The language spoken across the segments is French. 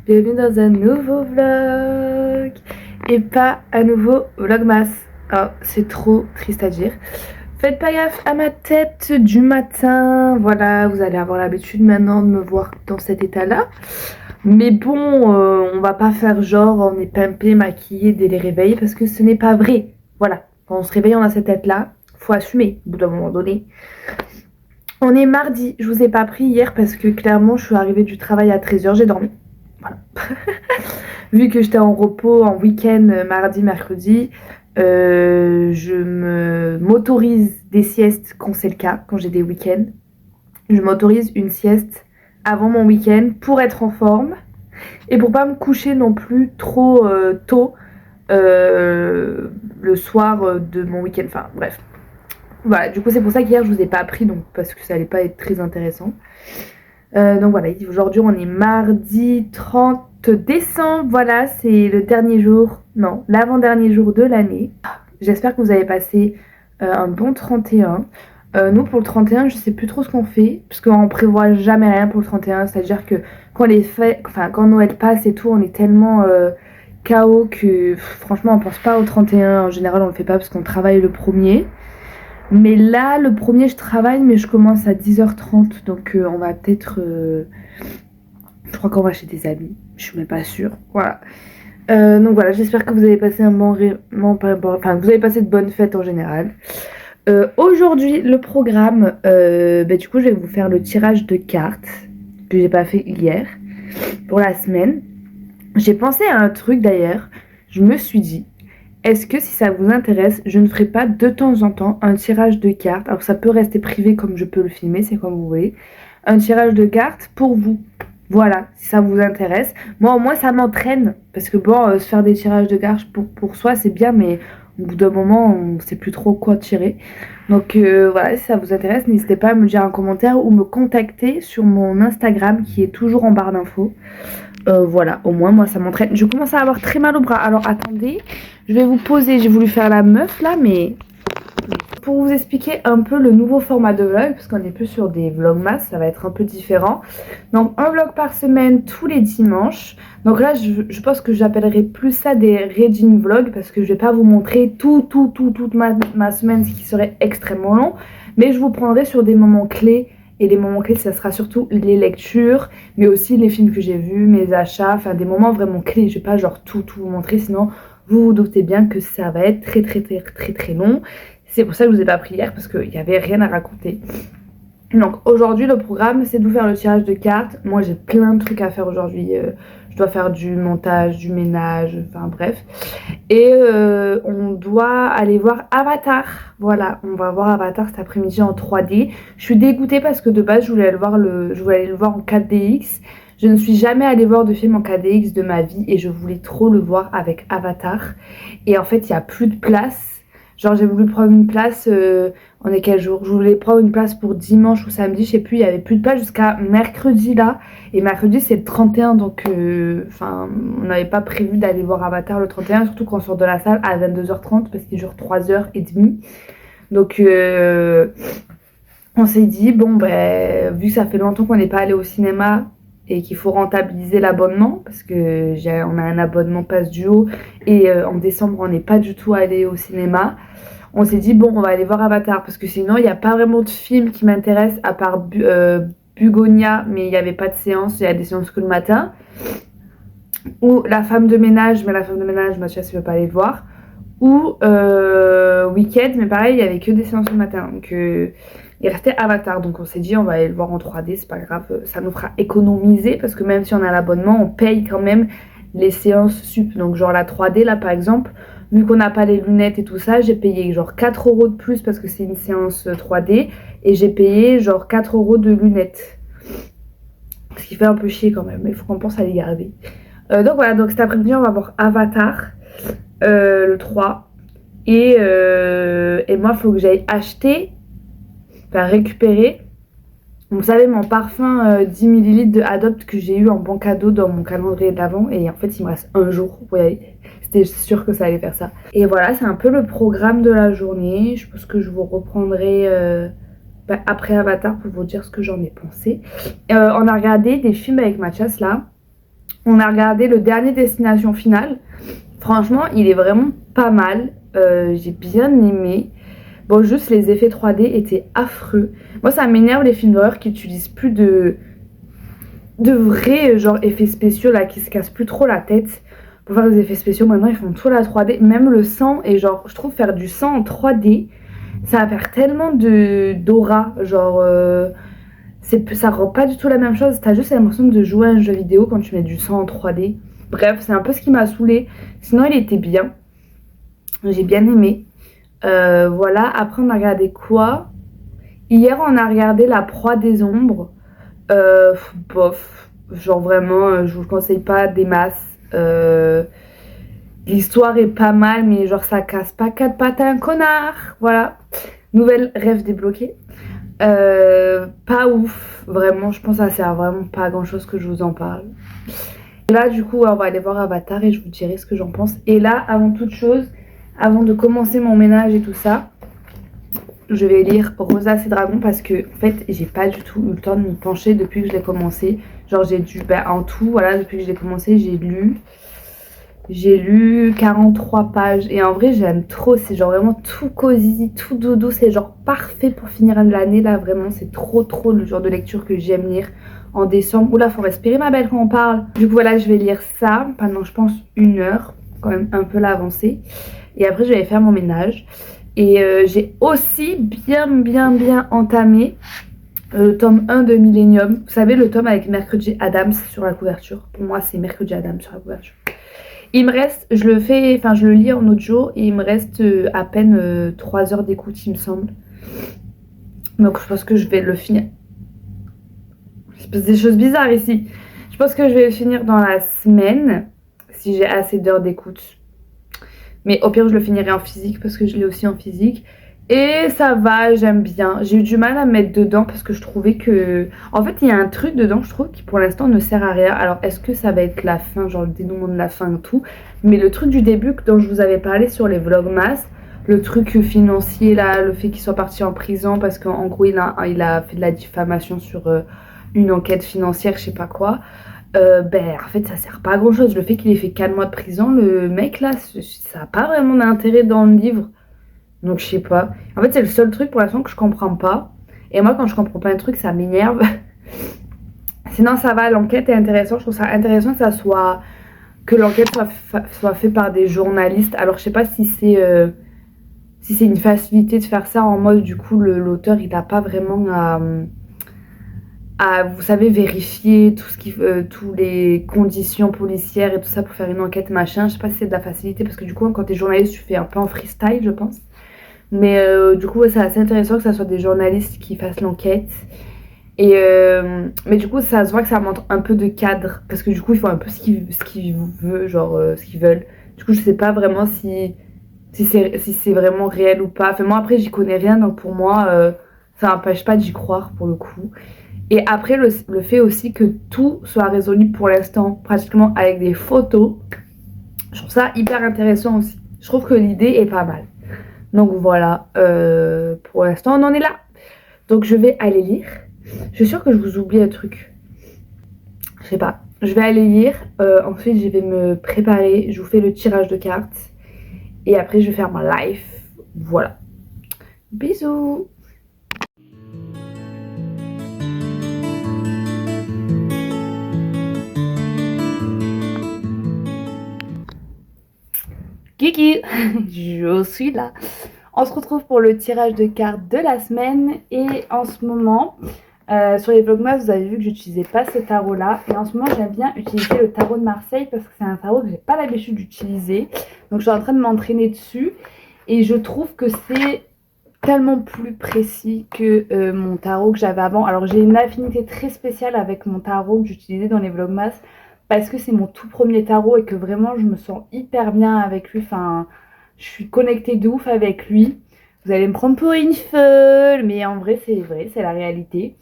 Bienvenue dans un nouveau vlog et pas un nouveau vlogmas. Oh, c'est trop triste à dire. Faites pas gaffe à ma tête du matin. Voilà, vous allez avoir l'habitude maintenant de me voir dans cet état-là. Mais bon, on va pas faire genre on est pimpé, maquillé dès les réveils parce que ce n'est pas vrai. Voilà, quand on se réveille, on a cette tête-là. Faut assumer au bout d'un moment donné. On est mardi, je vous ai pas pris hier parce que clairement je suis arrivée du travail à 13h, j'ai dormi. Voilà. Vu que j'étais en repos en week-end mardi, mercredi, je m'autorise des siestes quand c'est le cas, quand j'ai des week-ends. Je m'autorise une sieste avant mon week-end pour être en forme et pour pas me coucher non plus trop tôt le soir de mon week-end. Enfin bref. Voilà, du coup c'est pour ça qu'hier je vous ai pas appris donc parce que ça allait pas être très intéressant. Donc voilà, aujourd'hui on est mardi 30 décembre, voilà, c'est le dernier jour, non, l'avant-dernier jour de l'année. J'espère que vous avez passé un bon 31. Nous pour le 31, je sais plus trop ce qu'on fait, parce qu'on prévoit jamais rien pour le 31, c'est-à-dire que quand les fêtes, enfin quand Noël passe et tout, on est tellement KO que franchement on pense pas au 31, en général on le fait pas parce qu'on travaille le premier. Mais là, le premier, je travaille, mais je commence à 10h30. Donc, on va peut-être. Je crois qu'on va chez des amis. Je suis même pas sûre. Voilà. Donc, voilà, j'espère que vous avez passé un bon. Enfin, que vous avez passé de bonnes fêtes en général. Aujourd'hui, le programme. Du coup, je vais vous faire le tirage de cartes que j'ai pas fait hier pour la semaine. J'ai pensé à un truc d'ailleurs. Je me suis dit. Est-ce que si ça vous intéresse, je ne ferai pas de temps en temps un tirage de cartes. Alors ça peut rester privé comme je peux le filmer, c'est comme vous voulez. Un tirage de cartes pour vous. Voilà, si ça vous intéresse. Moi au moins ça m'entraîne. Parce que bon, se faire des tirages de cartes pour soi c'est bien, mais au bout d'un moment on ne sait plus trop quoi tirer. Donc voilà, si ça vous intéresse, n'hésitez pas à me dire en commentaire ou me contacter sur mon Instagram qui est toujours en barre d'infos. Voilà, au moins moi ça m'entraîne. Je commence à avoir très mal au bras. Alors attendez, je vais vous poser. J'ai voulu faire la meuf là, mais pour vous expliquer un peu le nouveau format de vlog, parce qu'on est plus sur des vlogmas, ça va être un peu différent. Donc un vlog par semaine tous les dimanches. Donc là je pense que j'appellerai plus ça des reading vlogs parce que je vais pas vous montrer toute ma semaine, ce qui serait extrêmement long. Mais je vous prendrai sur des moments clés. Et les moments clés, ça sera surtout les lectures, mais aussi les films que j'ai vus, mes achats, enfin des moments vraiment clés. Je vais pas genre tout vous montrer, sinon vous vous doutez bien que ça va être très long. C'est pour ça que je vous ai pas pris hier, parce qu'il n'y avait rien à raconter. Donc aujourd'hui le programme c'est de vous faire le tirage de cartes. Moi j'ai plein de trucs à faire aujourd'hui. Je dois faire du montage, du ménage, enfin bref. Et on doit aller voir Avatar. Voilà, on va voir Avatar cet après-midi en 3D. Je suis dégoûtée parce que de base je voulais aller le voir en 4DX. Je ne suis jamais allée voir de film en 4DX de ma vie et je voulais trop le voir avec Avatar. Et en fait il n'y a plus de place. Genre j'ai voulu prendre une place, on est quel jour? Je voulais prendre une place pour dimanche ou samedi, je sais plus, il y avait plus de place jusqu'à mercredi là. Et mercredi c'est le 31 donc on n'avait pas prévu d'aller voir Avatar le 31, surtout quand on sort de la salle à 22h30 parce qu'il dure 3h30. Donc on s'est dit bon vu que ça fait longtemps qu'on n'est pas allé au cinéma et qu'il faut rentabiliser l'abonnement parce que on a un abonnement Pass Duo et en décembre on n'est pas du tout allé au cinéma. On s'est dit bon on va aller voir Avatar parce que sinon il n'y a pas vraiment de film qui m'intéresse à part Bugonia, mais il n'y avait pas de séance, il y a des séances que le matin. Ou La Femme de ménage, mais La Femme de ménage Mathias ne veut pas aller le voir. Ou Wicked, mais pareil il n'y avait que des séances le matin, donc il restait Avatar, donc on s'est dit on va aller le voir en 3D, c'est pas grave, ça nous fera économiser parce que même si on a l'abonnement, on paye quand même les séances sup. Donc genre la 3D là par exemple, vu qu'on n'a pas les lunettes et tout ça, j'ai payé genre 4€ de plus parce que c'est une séance 3D et j'ai payé genre 4€ de lunettes. Ce qui fait un peu chier quand même, mais il faut qu'on pense à les garder. Donc voilà, donc cet après-midi on va voir Avatar, le 3. Et moi il faut que j'aille acheter, enfin récupérer, vous savez mon parfum 10 ml de Adopt que j'ai eu en bon cadeau dans mon calendrier d'avant, et en fait il me reste un jour, vous voyez, c'était sûr que ça allait faire ça. Et voilà, c'est un peu le programme de la journée. Je pense que je vous reprendrai après Avatar pour vous dire ce que j'en ai pensé. On a regardé des films avec Mathias là. On a regardé le dernier Destination Finale. Franchement, il est vraiment pas mal. J'ai bien aimé. Bon, juste les effets 3D étaient affreux. Moi, ça m'énerve les films d'horreur qui utilisent plus de vrais genre effets spéciaux là, qui se cassent plus trop la tête pour faire des effets spéciaux. Maintenant, ils font tout la 3D, même le sang. Et genre, je trouve faire du sang en 3D, ça va faire tellement d'aura. Genre, ça rend pas du tout la même chose. T'as juste l'impression de jouer à un jeu vidéo quand tu mets du sang en 3D. Bref, c'est un peu ce qui m'a saoulée. Sinon, il était bien. J'ai bien aimé. Voilà, après on a regardé quoi? Hier on a regardé La Proie des Ombres. Bof, genre vraiment, je vous le conseille pas des masses. L'histoire est pas mal, mais genre ça casse pas quatre pattes à un connard. Voilà, nouvelle rêve débloquée. Pas ouf, vraiment, je pense que ça sert vraiment pas à grand chose que je vous en parle. Et là du coup on va aller voir Avatar et je vous dirai ce que j'en pense. Et là, avant toute chose, avant de commencer mon ménage et tout ça, je vais lire Rosas et Dragons parce que en fait j'ai pas du tout eu le temps de m'y pencher depuis que je l'ai commencé. Genre j'ai dû, en tout, voilà, depuis que je l'ai commencé, j'ai lu 43 pages et en vrai j'aime trop, c'est genre vraiment tout cosy, tout doudou, c'est genre parfait pour finir l'année là, vraiment c'est trop le genre de lecture que j'aime lire en décembre. Oula, faut respirer ma belle quand on parle. Du coup voilà, je vais lire ça pendant je pense 1 heure, quand même un peu l'avancée. Et après je vais faire mon ménage. Et j'ai aussi bien entamé le tome 1 de Millennium. Vous savez, le tome avec Mercredi Adams sur la couverture. Pour moi, c'est Mercredi Adams sur la couverture. Il me reste, je le lis en audio et il me reste à peine 3 heures d'écoute, il me semble. Donc je pense que je vais le finir. Il se passe des choses bizarres ici. Je pense que je vais le finir dans la semaine, si j'ai assez d'heures d'écoute. Mais au pire, je le finirai en physique parce que je l'ai aussi en physique. Et ça va, j'aime bien. J'ai eu du mal à mettre dedans parce que je trouvais que... En fait, il y a un truc dedans, je trouve, qui pour l'instant ne sert à rien. Alors, est-ce que ça va être la fin, genre le dénouement de la fin et tout? Mais le truc du début dont je vous avais parlé sur les vlogmas, le truc financier, là, le fait qu'il soit parti en prison parce qu'en gros, il a fait de la diffamation sur une enquête financière, je sais pas quoi. En fait ça sert pas à grand chose. Le fait qu'il ait fait 4 mois de prison, le mec là, ça a pas vraiment d'intérêt dans le livre. Donc je sais pas. En fait c'est le seul truc pour l'instant que je comprends pas. Et moi quand je comprends pas un truc ça m'énerve. Sinon ça va, l'enquête est intéressante. Je trouve ça intéressant que l'enquête soit faite par des journalistes. Alors je sais pas si c'est une facilité de faire ça en mode du coup l'auteur il a pas vraiment à, vous savez, vérifier tous les conditions policières et tout ça pour faire une enquête machin. Je sais pas si c'est de la facilité parce que du coup quand t'es journaliste tu fais un peu en freestyle je pense. Mais du coup ouais, c'est assez intéressant que ça soit des journalistes qui fassent l'enquête. Et mais du coup ça se voit que ça montre un peu de cadre parce que du coup ils font un peu ce qu'ils veulent, genre ce qu'ils veulent. Du coup je sais pas vraiment si c'est vraiment réel ou pas. Enfin moi après j'y connais rien donc pour moi ça n'empêche pas d'y croire pour le coup. Et après, le fait aussi que tout soit résolu pour l'instant, pratiquement avec des photos, je trouve ça hyper intéressant aussi. Je trouve que l'idée est pas mal. Donc voilà, pour l'instant, on en est là. Donc je vais aller lire. Je suis sûre que je vous oublie un truc. Je sais pas. Je vais aller lire. Ensuite, je vais me préparer. Je vous fais le tirage de cartes. Et après, je vais faire ma live. Voilà. Bisous. Kiki, je suis là. On se retrouve pour le tirage de cartes de la semaine. Et en ce moment, sur les vlogmas, vous avez vu que j'utilisais pas ce tarot-là. Et en ce moment, j'aime bien utiliser le tarot de Marseille parce que c'est un tarot que j'ai pas l'habitude d'utiliser. Donc, je suis en train de m'entraîner dessus. Et je trouve que c'est tellement plus précis que mon tarot que j'avais avant. Alors, j'ai une affinité très spéciale avec mon tarot que j'utilisais dans les vlogmas parce que c'est mon tout premier tarot et que vraiment je me sens hyper bien avec lui. Enfin, je suis connectée de ouf avec lui. Vous allez me prendre pour une folle, mais en vrai, c'est la réalité.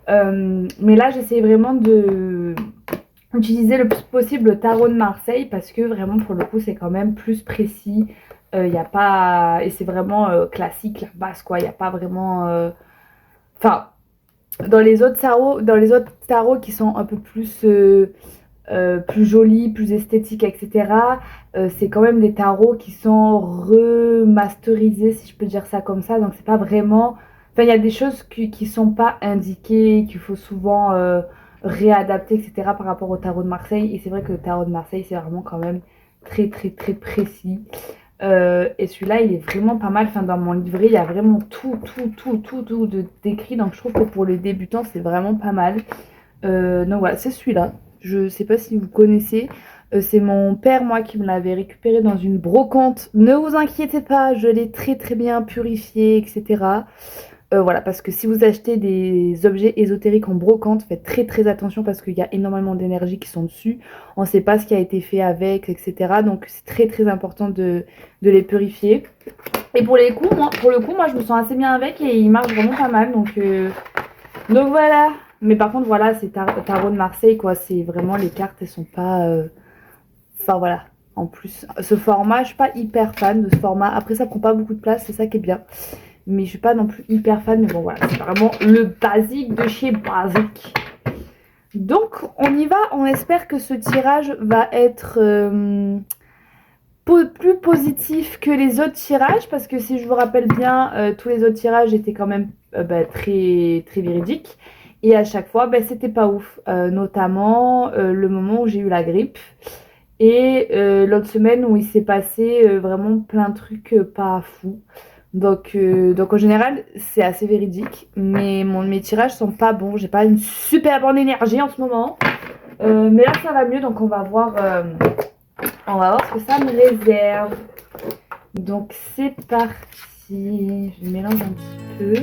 Mais là, j'essaie vraiment de utiliser le plus possible le tarot de Marseille parce que vraiment, pour le coup, c'est quand même plus précis. Y a pas... Et c'est vraiment classique, la base, quoi. Il n'y a pas vraiment... Enfin, dans les autres tarots qui sont un peu plus plus jolis, plus esthétiques, etc. C'est quand même des tarots qui sont remasterisés, si je peux dire ça comme ça. Donc c'est pas vraiment... Enfin, il y a des choses qui sont pas indiquées, qu'il faut souvent réadapter, etc. par rapport au tarot de Marseille. Et c'est vrai que le tarot de Marseille, c'est vraiment quand même très, très, très précis. Et celui-là, il est vraiment pas mal. Enfin, dans mon livret, il y a vraiment tout décrit. Donc je trouve que pour les débutants, c'est vraiment pas mal. Donc voilà, c'est celui-là. Je sais pas si vous connaissez. C'est mon père, moi, qui me l'avait récupéré dans une brocante. Ne vous inquiétez pas, je l'ai très très bien purifié, etc. Voilà, parce que si vous achetez des objets ésotériques en brocante, faites très très attention parce qu'il y a énormément d'énergie qui sont dessus. On ne sait pas ce qui a été fait avec, etc. Donc c'est très très important de les purifier. Et pour le coup, moi, je me sens assez bien avec et il marche vraiment pas mal. Donc voilà. Mais par contre, voilà, c'est tarot de Marseille, quoi. C'est vraiment, les cartes, elles sont pas... Enfin voilà. En plus, ce format, je suis pas hyper fan de ce format. Après, ça prend pas beaucoup de place, c'est ça qui est bien. Mais je suis pas non plus hyper fan. Mais bon, voilà, c'est vraiment le basique de chez basique. Donc, on y va. On espère que ce tirage va être plus positif que les autres tirages. Parce que si je vous rappelle bien, tous les autres tirages étaient quand même très, très véridiques. Et à chaque fois, c'était pas ouf. Notamment le moment où j'ai eu la grippe. Et l'autre semaine où il s'est passé vraiment plein de trucs pas fous. Donc en général, c'est assez véridique. Mais mes tirages sont pas bons. J'ai pas une super bonne énergie en ce moment. Mais là, ça va mieux. Donc on va voir ce que ça me réserve. Donc c'est parti. Je mélange un petit peu.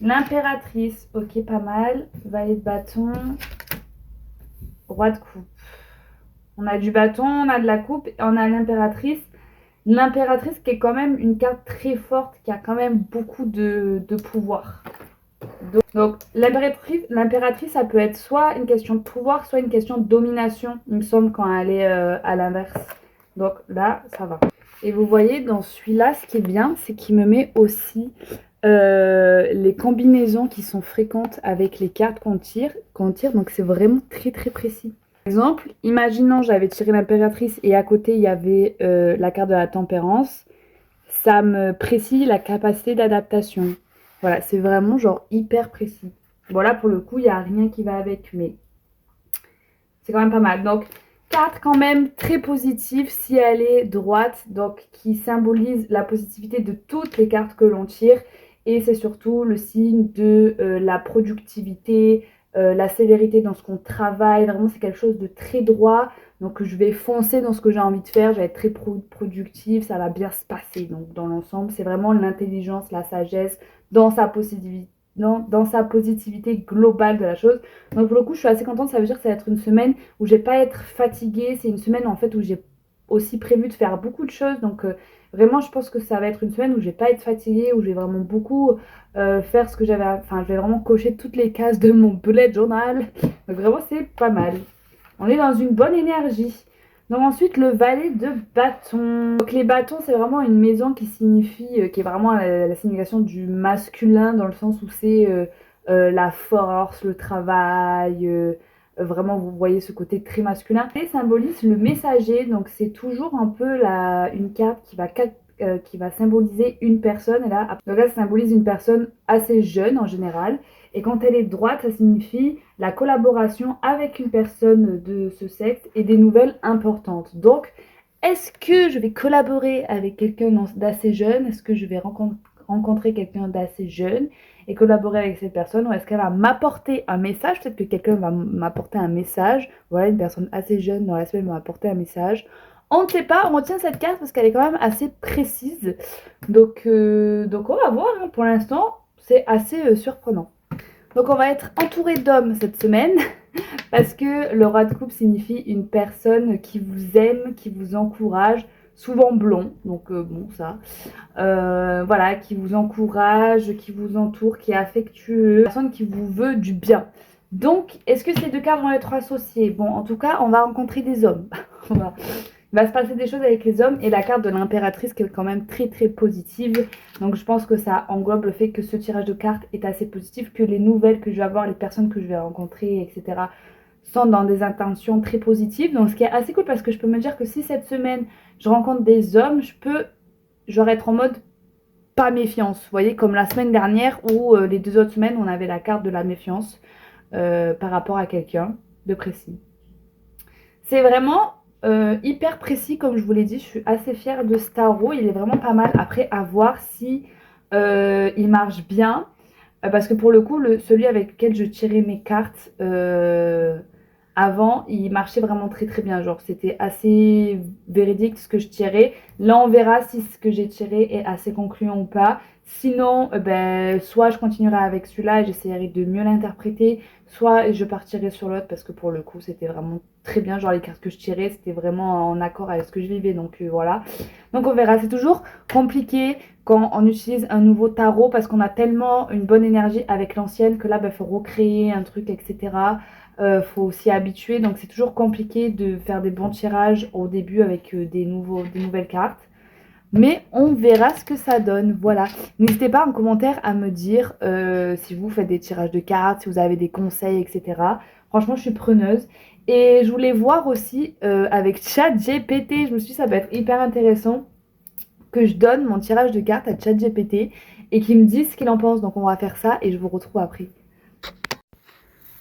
L'impératrice, ok, pas mal. Valet de bâton. Roi de coupe. On a du bâton, on a de la coupe et on a l'impératrice. L'impératrice qui est quand même une carte très forte, qui a quand même beaucoup de pouvoir. Donc l'impératrice, ça peut être soit une question de pouvoir, soit une question de domination, il me semble, quand elle est à l'inverse. Donc là, ça va. Et vous voyez, dans celui-là, ce qui est bien, c'est qu'il me met aussi les combinaisons qui sont fréquentes avec les cartes qu'on tire. Donc c'est vraiment très très précis. Par exemple, imaginons j'avais tiré l'impératrice et à côté il y avait la carte de la tempérance. Ça me précise la capacité d'adaptation. Voilà, c'est vraiment genre hyper précis. Voilà, pour le coup, il n'y a rien qui va avec, mais c'est quand même pas mal. Donc, carte quand même très positive si elle est droite, donc qui symbolise la positivité de toutes les cartes que l'on tire. Et c'est surtout le signe de la productivité, la sévérité dans ce qu'on travaille. Vraiment, c'est quelque chose de très droit. Donc, je vais foncer dans ce que j'ai envie de faire. Je vais être très productive. Ça va bien se passer. Donc, dans l'ensemble, c'est vraiment l'intelligence, la sagesse dans sa positivité. Dans sa positivité globale de la chose. Donc pour le coup, je suis assez contente. Ça veut dire que ça va être une semaine où je vais pas être fatiguée. C'est une semaine en fait où j'ai aussi prévu de faire beaucoup de choses. Donc vraiment, je pense que ça va être une semaine où je vais pas être fatiguée, où je vais vraiment beaucoup faire ce que j'avais. Enfin, je vais vraiment cocher toutes les cases de mon bullet journal. Donc vraiment, c'est pas mal. On est dans une bonne énergie. Donc ensuite, le valet de bâton. Donc les bâtons, c'est vraiment une maison qui signifie, qui est vraiment la signification du masculin dans le sens où c'est la force, le travail, vraiment vous voyez ce côté très masculin. Et symbolise le messager, donc c'est toujours un peu une carte qui va symboliser une personne. Et là, donc là, ça symbolise une personne assez jeune en général. Et quand elle est droite, ça signifie la collaboration avec une personne de ce sexe et des nouvelles importantes. Donc, est-ce que je vais collaborer avec quelqu'un d'assez jeune? Est-ce que je vais rencontrer quelqu'un d'assez jeune et collaborer avec cette personne? Ou est-ce qu'elle va m'apporter un message? Peut-être que quelqu'un va m'apporter un message. Voilà, une personne assez jeune dans la semaine m'a apporté un message. On ne sait pas, on retient cette carte parce qu'elle est quand même assez précise. Donc on va voir, hein. Pour l'instant, c'est assez surprenant. Donc on va être entouré d'hommes cette semaine parce que le roi de coupe signifie une personne qui vous aime, qui vous encourage, souvent blond, donc bon ça, voilà, qui vous encourage, qui vous entoure, qui est affectueux, une personne qui vous veut du bien. Donc, est-ce que ces deux cartes vont être associées? Bon, en tout cas, on va rencontrer des hommes. Il va se passer des choses avec les hommes et la carte de l'impératrice qui est quand même très très positive. Donc je pense que ça englobe le fait que ce tirage de cartes est assez positif, que les nouvelles que je vais avoir, les personnes que je vais rencontrer, etc. sont dans des intentions très positives. Donc ce qui est assez cool parce que je peux me dire que si cette semaine je rencontre des hommes, je vais être en mode pas méfiance. Vous voyez, comme la semaine dernière où les 2 autres semaines on avait la carte de la méfiance par rapport à quelqu'un de précis. C'est vraiment hyper précis comme je vous l'ai dit, je suis assez fière de ce tarot, il est vraiment pas mal. Après à voir si il marche bien, parce que pour le coup celui avec lequel je tirais mes cartes avant, il marchait vraiment très très bien, genre c'était assez véridique ce que je tirais. Là on verra si ce que j'ai tiré est assez concluant ou pas. Sinon, soit je continuerai avec celui-là et j'essaierai de mieux l'interpréter, soit je partirai sur l'autre parce que pour le coup c'était vraiment très bien, genre les cartes que je tirais c'était vraiment en accord avec ce que je vivais, donc voilà. Donc on verra, c'est toujours compliqué quand on utilise un nouveau tarot parce qu'on a tellement une bonne énergie avec l'ancienne que là il faut recréer un truc, etc. Faut s'y habituer, donc c'est toujours compliqué de faire des bons tirages au début avec des nouvelles cartes. Mais on verra ce que ça donne, voilà. N'hésitez pas en commentaire à me dire si vous faites des tirages de cartes, si vous avez des conseils, etc. Franchement, je suis preneuse. Et je voulais voir aussi avec ChatGPT, je me suis dit ça va être hyper intéressant que je donne mon tirage de cartes à ChatGPT et qu'il me dise ce qu'il en pense. Donc on va faire ça et je vous retrouve après.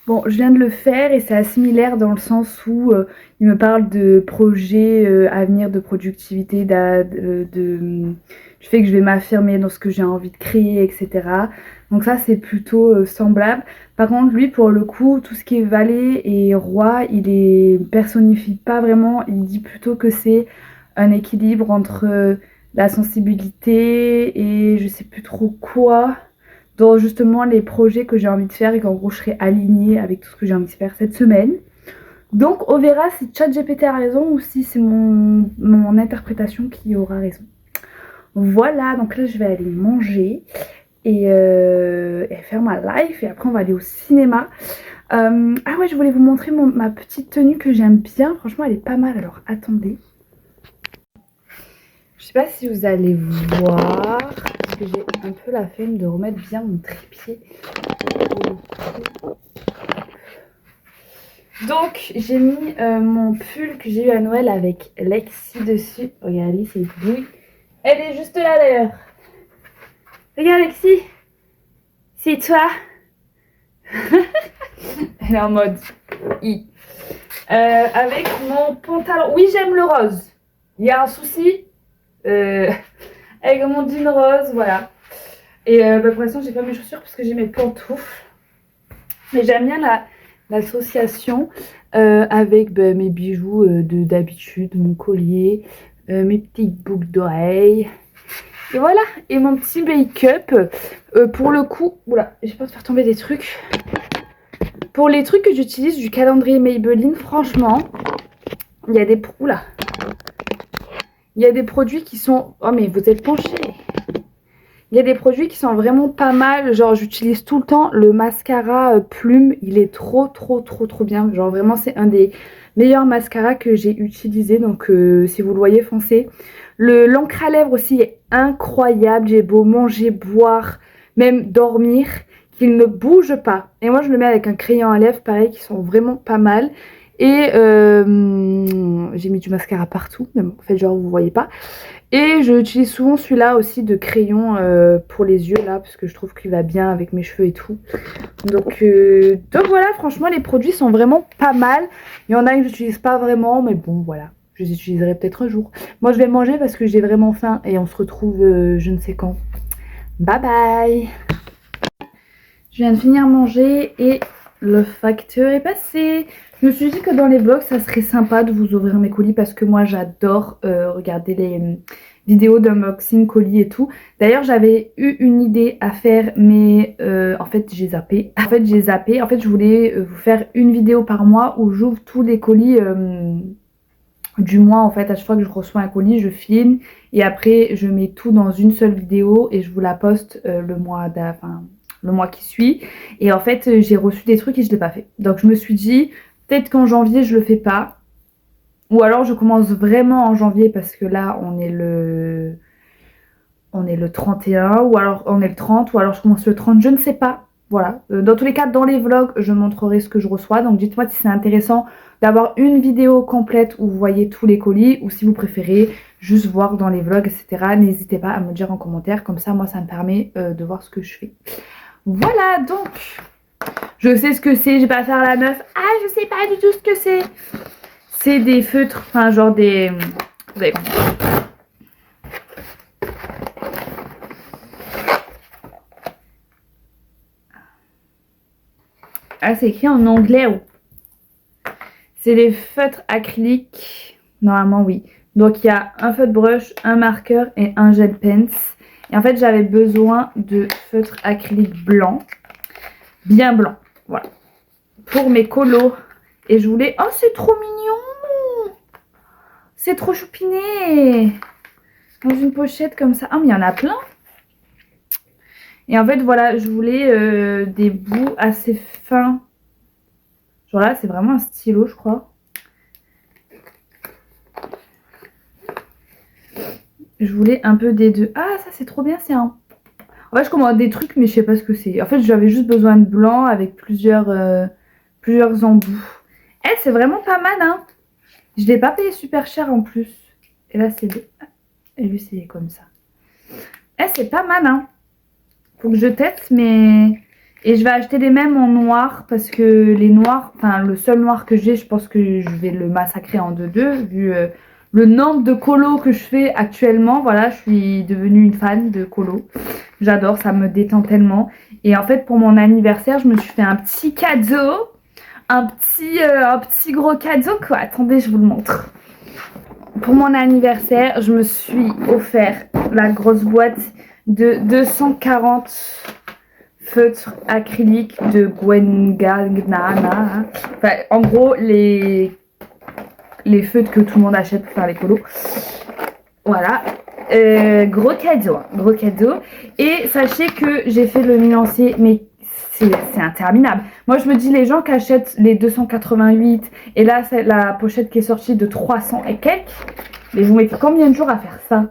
Bon, je viens de le faire et c'est assez similaire dans le sens où il me parle de projets à venir, de productivité, du fait que je vais m'affirmer dans ce que j'ai envie de créer, etc. Donc ça, c'est plutôt semblable. Par contre, lui, pour le coup, tout ce qui est valet et roi, il les personnifie pas vraiment. Il dit plutôt que c'est un équilibre entre la sensibilité et je sais plus trop quoi, dans justement les projets que j'ai envie de faire et qu'en gros je serai alignée avec tout ce que j'ai envie de faire cette semaine. Donc on verra si ChatGPT a raison ou si c'est mon interprétation qui aura raison. Voilà, donc là je vais aller manger et faire ma live et après on va aller au cinéma. Ah ouais, je voulais vous montrer ma petite tenue que j'aime bien, franchement elle est pas mal, alors attendez. Je sais pas si vous allez voir, parce que j'ai un peu la flemme de remettre bien mon trépied. Donc j'ai mis mon pull que j'ai eu à Noël avec Lexi dessus. Regardez, c'est bouille. Elle est juste là d'ailleurs. Regarde Lexi, c'est toi. Elle est en mode I. Avec mon pantalon. Oui, j'aime le rose. Il y a un souci. Avec mon jean rose, voilà. Et pour l'instant, j'ai pas mes chaussures parce que j'ai mes pantoufles. Mais j'aime bien l'association avec mes bijoux d'habitude, mon collier, mes petites boucles d'oreilles. Et voilà, et mon petit make-up. Pour le coup, oula, j'ai peur de faire tomber des trucs. Pour les trucs que j'utilise du calendrier Maybelline, franchement, il y a des... Oula. Il y a des produits qui sont... Oh mais vous êtes penchés. Il y a des produits qui sont vraiment pas mal. Genre j'utilise tout le temps le mascara Plume. Il est trop bien. Genre vraiment c'est un des meilleurs mascaras que j'ai utilisé. Donc si vous le voyez, foncez. L'encre à lèvres aussi est incroyable. J'ai beau manger, boire, même dormir, qu'il ne bouge pas. Et moi je le mets avec un crayon à lèvres pareil qui sont vraiment pas mal. Et j'ai mis du mascara partout, mais bon, en fait genre vous voyez pas. Et j'utilise souvent celui-là aussi de crayon pour les yeux là, parce que je trouve qu'il va bien avec mes cheveux et tout. Donc voilà, franchement les produits sont vraiment pas mal. Il y en a que j'utilise pas vraiment, mais bon voilà, je les utiliserai peut-être un jour. Moi je vais manger parce que j'ai vraiment faim et on se retrouve je ne sais quand. Bye bye. Je viens de finir manger et le facteur est passé. Je me suis dit que dans les vlogs, ça serait sympa de vous ouvrir mes colis parce que moi, j'adore regarder les vidéos d'unboxing colis et tout. D'ailleurs, j'avais eu une idée à faire, mais en fait, j'ai zappé. En fait, je voulais vous faire une vidéo par mois où j'ouvre tous les colis du mois. En fait, à chaque fois que je reçois un colis, je filme et après, je mets tout dans une seule vidéo et je vous la poste le mois qui suit. Et en fait, j'ai reçu des trucs et je l'ai pas fait. Donc, je me suis dit... Peut-être qu'en janvier, je le fais pas. Ou alors, je commence vraiment en janvier parce que là, on est le 31. Ou alors, on est le 30. Ou alors, je commence le 30. Je ne sais pas. Voilà. Dans tous les cas, dans les vlogs, je montrerai ce que je reçois. Donc, dites-moi si c'est intéressant d'avoir une vidéo complète où vous voyez tous les colis. Ou si vous préférez juste voir dans les vlogs, etc. N'hésitez pas à me dire en commentaire. Comme ça, moi, ça me permet de voir ce que je fais. Voilà, donc... Je sais ce que c'est, je vais pas faire la meuf. Ah, je sais pas du tout ce que c'est. C'est des feutres, enfin genre des... Vous avez compris. Ah, c'est écrit en anglais. Oh. C'est des feutres acryliques. Normalement, oui. Donc, il y a un feutre brush, un marqueur et un gel pens. Et en fait, j'avais besoin de feutres acryliques blancs. Bien blancs. Voilà. Pour mes colos. Et je voulais... Oh, c'est trop mignon! C'est trop choupiné! Dans une pochette comme ça. Ah, mais il y en a plein! Et en fait, voilà, je voulais des bouts assez fins. Genre là, c'est vraiment un stylo, je crois. Je voulais un peu des deux. Ah, ça, c'est trop bien, c'est un... En fait, je commande des trucs, mais je sais pas ce que c'est. En fait, j'avais juste besoin de blanc avec plusieurs embouts. Eh, c'est vraiment pas mal, hein. Je l'ai pas payé super cher en plus. Et là, c'est... Et lui, c'est comme ça. Eh, c'est pas mal, hein. Faut que je teste, mais... Et je vais acheter les mêmes en noir, parce que les noirs... Enfin, le seul noir que j'ai, je pense que je vais le massacrer en 2-2, vu le nombre de colos que je fais actuellement. Voilà, je suis devenue une fan de colos. J'adore, ça me détend tellement. Et en fait, pour mon anniversaire, je me suis fait un petit cadeau. Un petit gros cadeau, quoi. Attendez, je vous le montre. Pour mon anniversaire, je me suis offert la grosse boîte de 240 feutres acryliques de Gwenganana. Enfin, en gros, les feutres que tout le monde achète pour faire les colos. Voilà. Gros cadeau, hein, gros cadeau. Et sachez que j'ai fait le nuancier, mais c'est interminable. Moi, je me dis, les gens qui achètent les 288, et là, c'est la pochette qui est sortie de 300 et quelques, mais vous mettez combien de jours à faire ça?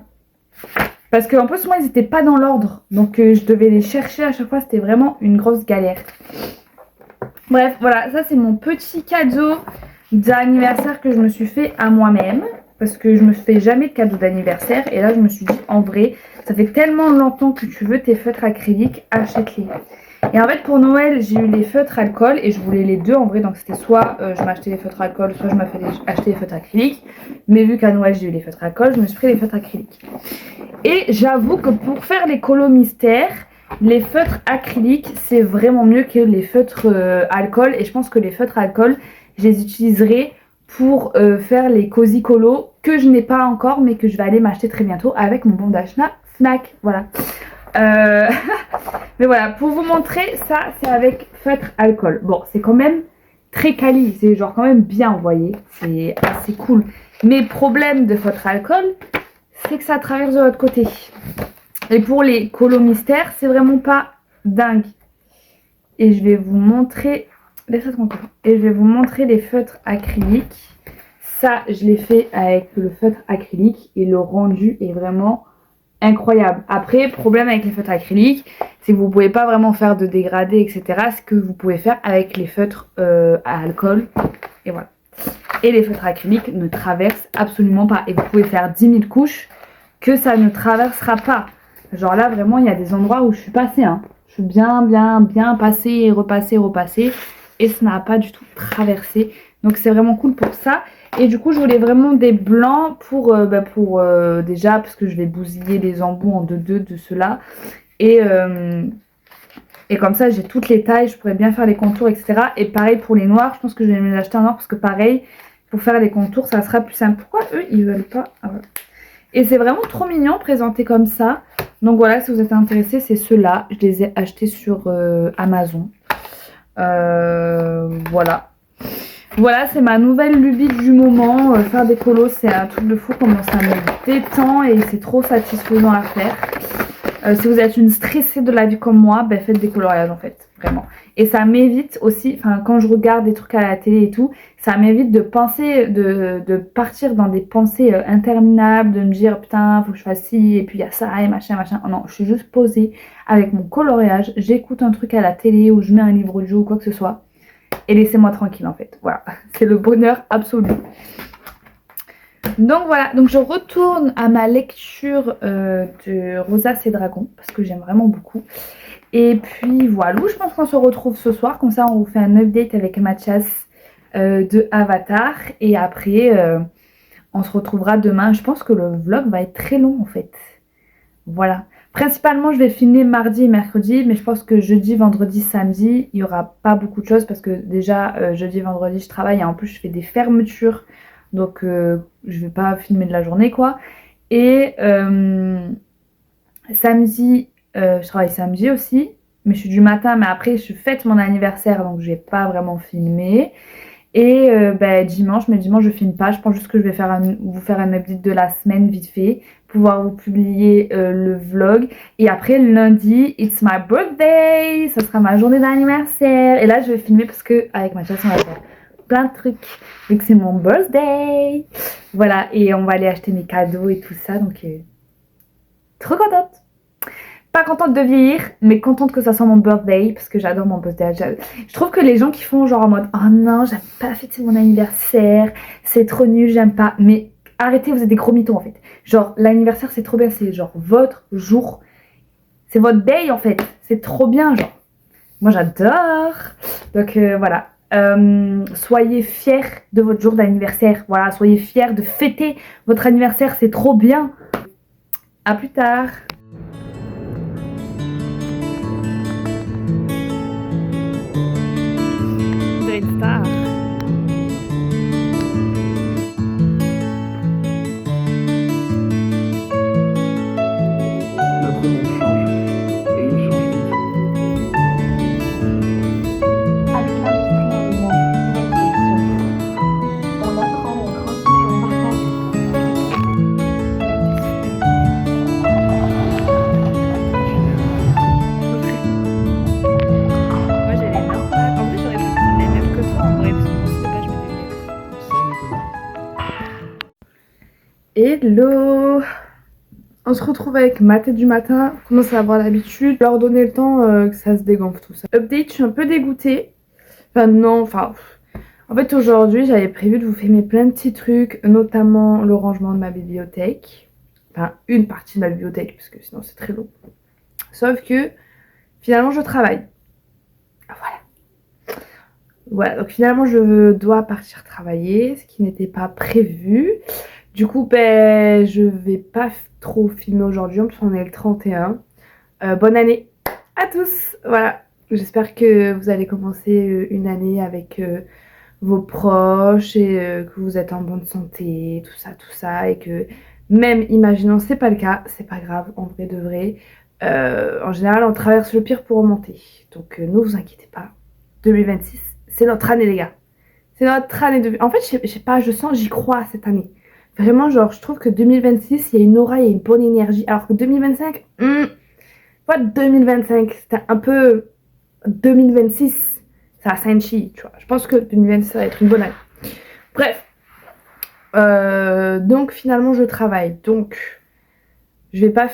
Parce qu'en plus, moi, ils n'étaient pas dans l'ordre. Donc, je devais les chercher à chaque fois. C'était vraiment une grosse galère. Bref, voilà. Ça, c'est mon petit cadeau d'anniversaire que je me suis fait à moi-même. Parce que je me fais jamais de cadeau d'anniversaire. Et là, je me suis dit, en vrai, ça fait tellement longtemps que tu veux tes feutres acryliques, achète-les. Et en fait, pour Noël, j'ai eu les feutres alcool et je voulais les deux en vrai. Donc, c'était soit je m'achetais les feutres alcool, soit je m'achetais les feutres acryliques. Mais vu qu'à Noël, j'ai eu les feutres alcool, je me suis pris les feutres acryliques. Et j'avoue que pour faire les colos mystères, les feutres acryliques, c'est vraiment mieux que les feutres alcool. Et je pense que les feutres alcool, je les utiliserai pour faire les cozy colos que je n'ai pas encore, mais que je vais aller m'acheter très bientôt avec mon bon d'achat Fnac. Voilà. Mais voilà, pour vous montrer, ça c'est avec feutre alcool. Bon, c'est quand même très quali, c'est genre quand même bien, vous voyez, c'est assez cool. Mais problème de feutre alcool, c'est que ça traverse de l'autre côté. Et pour les colos mystères, c'est vraiment pas dingue. Et je vais vous montrer, laissez tranquille. Et je vais vous montrer les feutres acryliques. Ça, je l'ai fait avec le feutre acrylique et le rendu est vraiment incroyable. Après, problème avec les feutres acryliques, c'est que vous pouvez pas vraiment faire de dégradé, etc. Ce que vous pouvez faire avec les feutres à alcool. Et voilà. Et les feutres acryliques ne traversent absolument pas. Et vous pouvez faire 10 000 couches que ça ne traversera pas. Genre là, vraiment, il y a des endroits où je suis passée. Hein. Je suis bien passée et repassée. Et ça n'a pas du tout traversé. Donc c'est vraiment cool pour ça. Et du coup, je voulais vraiment des blancs pour déjà, parce que je vais bousiller les embouts en 2-2 de ceux-là. Et comme ça, j'ai toutes les tailles, je pourrais bien faire les contours, etc. Et pareil pour les noirs, je pense que je vais me les acheter en noir parce que pareil, pour faire les contours, ça sera plus simple. Pourquoi eux, ils veulent pas? Ah, voilà. Et c'est vraiment trop mignon présenté comme ça. Donc voilà, si vous êtes intéressés, c'est ceux-là. Je les ai achetés sur Amazon. Voilà. Voilà, c'est ma nouvelle lubie du moment. Faire des colos, c'est un truc de fou. Comment ça me détend et c'est trop satisfaisant à faire. Si vous êtes une stressée de la vie comme moi, ben faites des coloriages en fait, vraiment. Et ça m'évite aussi, enfin quand je regarde des trucs à la télé et tout, ça m'évite de penser, de partir dans des pensées interminables, de me dire putain faut que je fasse ci et puis il y a ça et machin. Non, je suis juste posée avec mon coloriage, j'écoute un truc à la télé ou je mets un livre audio ou quoi que ce soit et laissez-moi tranquille en fait. Voilà, c'est le bonheur absolu. Donc voilà, donc je retourne à ma lecture de Rosace et Dragons parce que j'aime vraiment beaucoup. Et puis voilà, je pense qu'on se retrouve ce soir, comme ça on vous fait un update avec Mathias de Avatar. Et après, on se retrouvera demain. Je pense que le vlog va être très long en fait. Voilà. Principalement, je vais filmer mardi et mercredi, mais je pense que jeudi, vendredi, samedi, il n'y aura pas beaucoup de choses parce que déjà, jeudi, vendredi, je travaille et en plus, je fais des fermetures. Donc, je vais pas filmer de la journée, quoi. Et samedi, je travaille samedi aussi, mais je suis du matin, mais après, je fête mon anniversaire, donc je vais pas vraiment filmer. Et dimanche, mais dimanche je filme pas, je pense juste que je vais vous faire un update de la semaine vite fait, pouvoir vous publier le vlog. Et après lundi, it's my birthday, ça sera ma journée d'anniversaire. Et là je vais filmer parce que avec Mathias on va faire plein de trucs, vu que c'est mon birthday. Voilà, et on va aller acheter mes cadeaux et tout ça, donc trop contente. Pas contente de vieillir, mais contente que ça soit mon birthday, parce que j'adore mon birthday. Je trouve que les gens qui font genre en mode oh non, j'aime pas fêter mon anniversaire, c'est trop nul, j'aime pas. Mais arrêtez, vous êtes des gros mythos en fait. Genre l'anniversaire c'est trop bien, c'est genre votre jour, c'est votre day en fait, c'est trop bien genre. Moi j'adore. Donc voilà. Soyez fiers de votre jour d'anniversaire. Voilà, soyez fiers de fêter votre anniversaire, c'est trop bien. À plus tard. Star. Notre monde change et il change vite. Avec l'industrialisation, on apprend, on transmet, on partage. Moi j'ai les mains. En vrai j'aurais pu prendre les mêmes que toi en vrai parce que moi c'est pas je mets des lunettes. Hello. On se retrouve avec ma tête du matin. On commence à avoir l'habitude. Leur donner le temps que ça se dégonfle tout ça. Update, je suis un peu dégoûtée. En fait aujourd'hui j'avais prévu de vous filmer plein de petits trucs, notamment le rangement de ma bibliothèque. Enfin une partie de ma bibliothèque parce que sinon c'est très long. Sauf que finalement je travaille. Voilà. Voilà, donc finalement je dois partir travailler, ce qui n'était pas prévu. Du coup, je vais pas trop filmer aujourd'hui, parce qu'on est le 31. Bonne année à tous. Voilà, j'espère que vous allez commencer une année avec vos proches et que vous êtes en bonne santé, tout ça. Et que même, imaginons, c'est pas le cas, c'est pas grave, en vrai de vrai. En général, on traverse le pire pour remonter. Donc ne vous inquiétez pas. 2026, c'est notre année les gars. C'est notre année de... En fait, je sais pas, je sens, j'y crois cette année. Vraiment, genre, je trouve que 2026, il y a une aura, il y a une bonne énergie. Alors que 2025, pas 2025, c'était un peu 2026. Ça a Sanchi, tu vois. Je pense que 2026, ça va être une bonne année. Bref. Donc, finalement, je travaille. Donc, je vais pas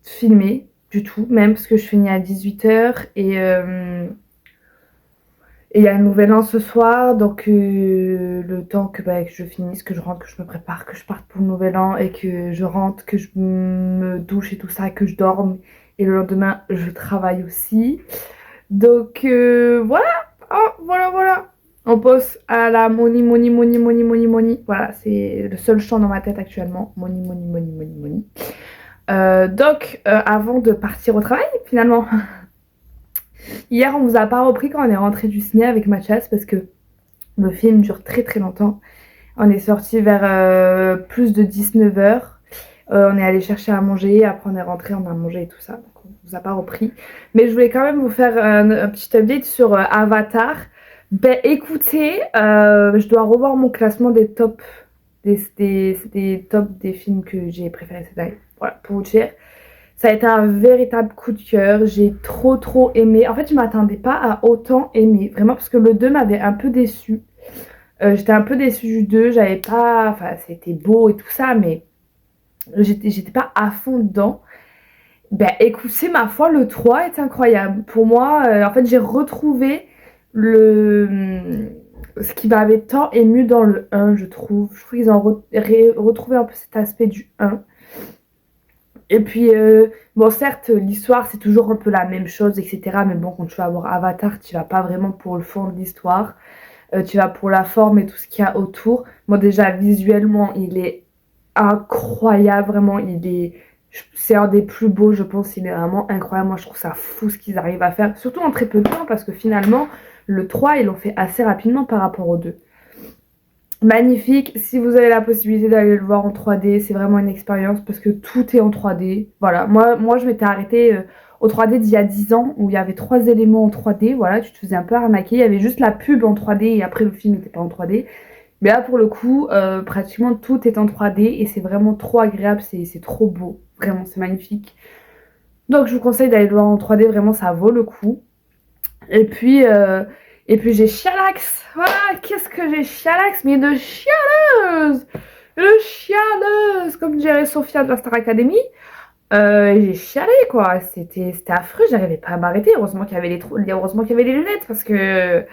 filmer du tout, même parce que je finis à 18h et il y a un nouvel an ce soir, donc le temps que je finisse, que je rentre, que je me prépare, que je parte pour le nouvel an et que je rentre, que je me douche et tout ça, que je dorme. Et le lendemain, je travaille aussi. Donc voilà, oh, voilà. On passe à la money, money, money, money, money, money. Voilà, c'est le seul chant dans ma tête actuellement. Money, money, money, money, money. Donc, avant de partir au travail, finalement, hier, on vous a pas repris quand on est rentré du ciné avec Mathias parce que le film dure très très longtemps. On est sorti vers plus de 19h. On est allé chercher à manger, après on est rentré, on a mangé et tout ça. Donc on vous a pas repris. Mais je voulais quand même vous faire un petit update sur Avatar. Ben écoutez, je dois revoir mon classement des tops des tops des films que j'ai préférés cette année. Voilà, pour vous dire. Ça a été un véritable coup de cœur. J'ai trop aimé. En fait, je m'attendais pas à autant aimer. Vraiment, parce que le 2 m'avait un peu déçue. J'étais un peu déçue du 2. J'avais pas... Enfin, c'était beau et tout ça, mais j'étais pas à fond dedans. Ben, écoutez, ma foi, le 3 est incroyable. Pour moi, en fait, j'ai retrouvé ce qui m'avait tant ému dans le 1, je trouve. Je trouve qu'ils ont retrouvé un peu cet aspect du 1. Et puis, bon, certes, l'histoire, c'est toujours un peu la même chose, etc. Mais bon, quand tu vas voir Avatar, tu vas pas vraiment pour le fond de l'histoire. Tu vas pour la forme et tout ce qu'il y a autour. Moi, déjà, visuellement, il est incroyable, vraiment. C'est un des plus beaux, je pense. Il est vraiment incroyable. Moi, je trouve ça fou ce qu'ils arrivent à faire. Surtout en très peu de temps, parce que finalement, le 3, ils l'ont fait assez rapidement par rapport au 2. Magnifique, si vous avez la possibilité d'aller le voir en 3D, c'est vraiment une expérience parce que tout est en 3D. Voilà, moi je m'étais arrêtée au 3D d'il y a 10 ans où il y avait 3 éléments en 3D. Voilà, tu te faisais un peu arnaquer. Il y avait juste la pub en 3D et après le film n'était pas en 3D. Mais là pour le coup, pratiquement tout est en 3D et c'est vraiment trop agréable, c'est trop beau. Vraiment, c'est magnifique. Donc je vous conseille d'aller le voir en 3D, vraiment ça vaut le coup. Et puis, j'ai Chialax. Voilà, qu'est-ce que j'ai Chialax, mais de chialeuse. Le chialeuse, comme dirait Sophia de la Star Academy. J'ai chialé, quoi. C'était affreux, j'arrivais pas à m'arrêter. Heureusement qu'il y avait heureusement qu'il y avait les lunettes, parce que...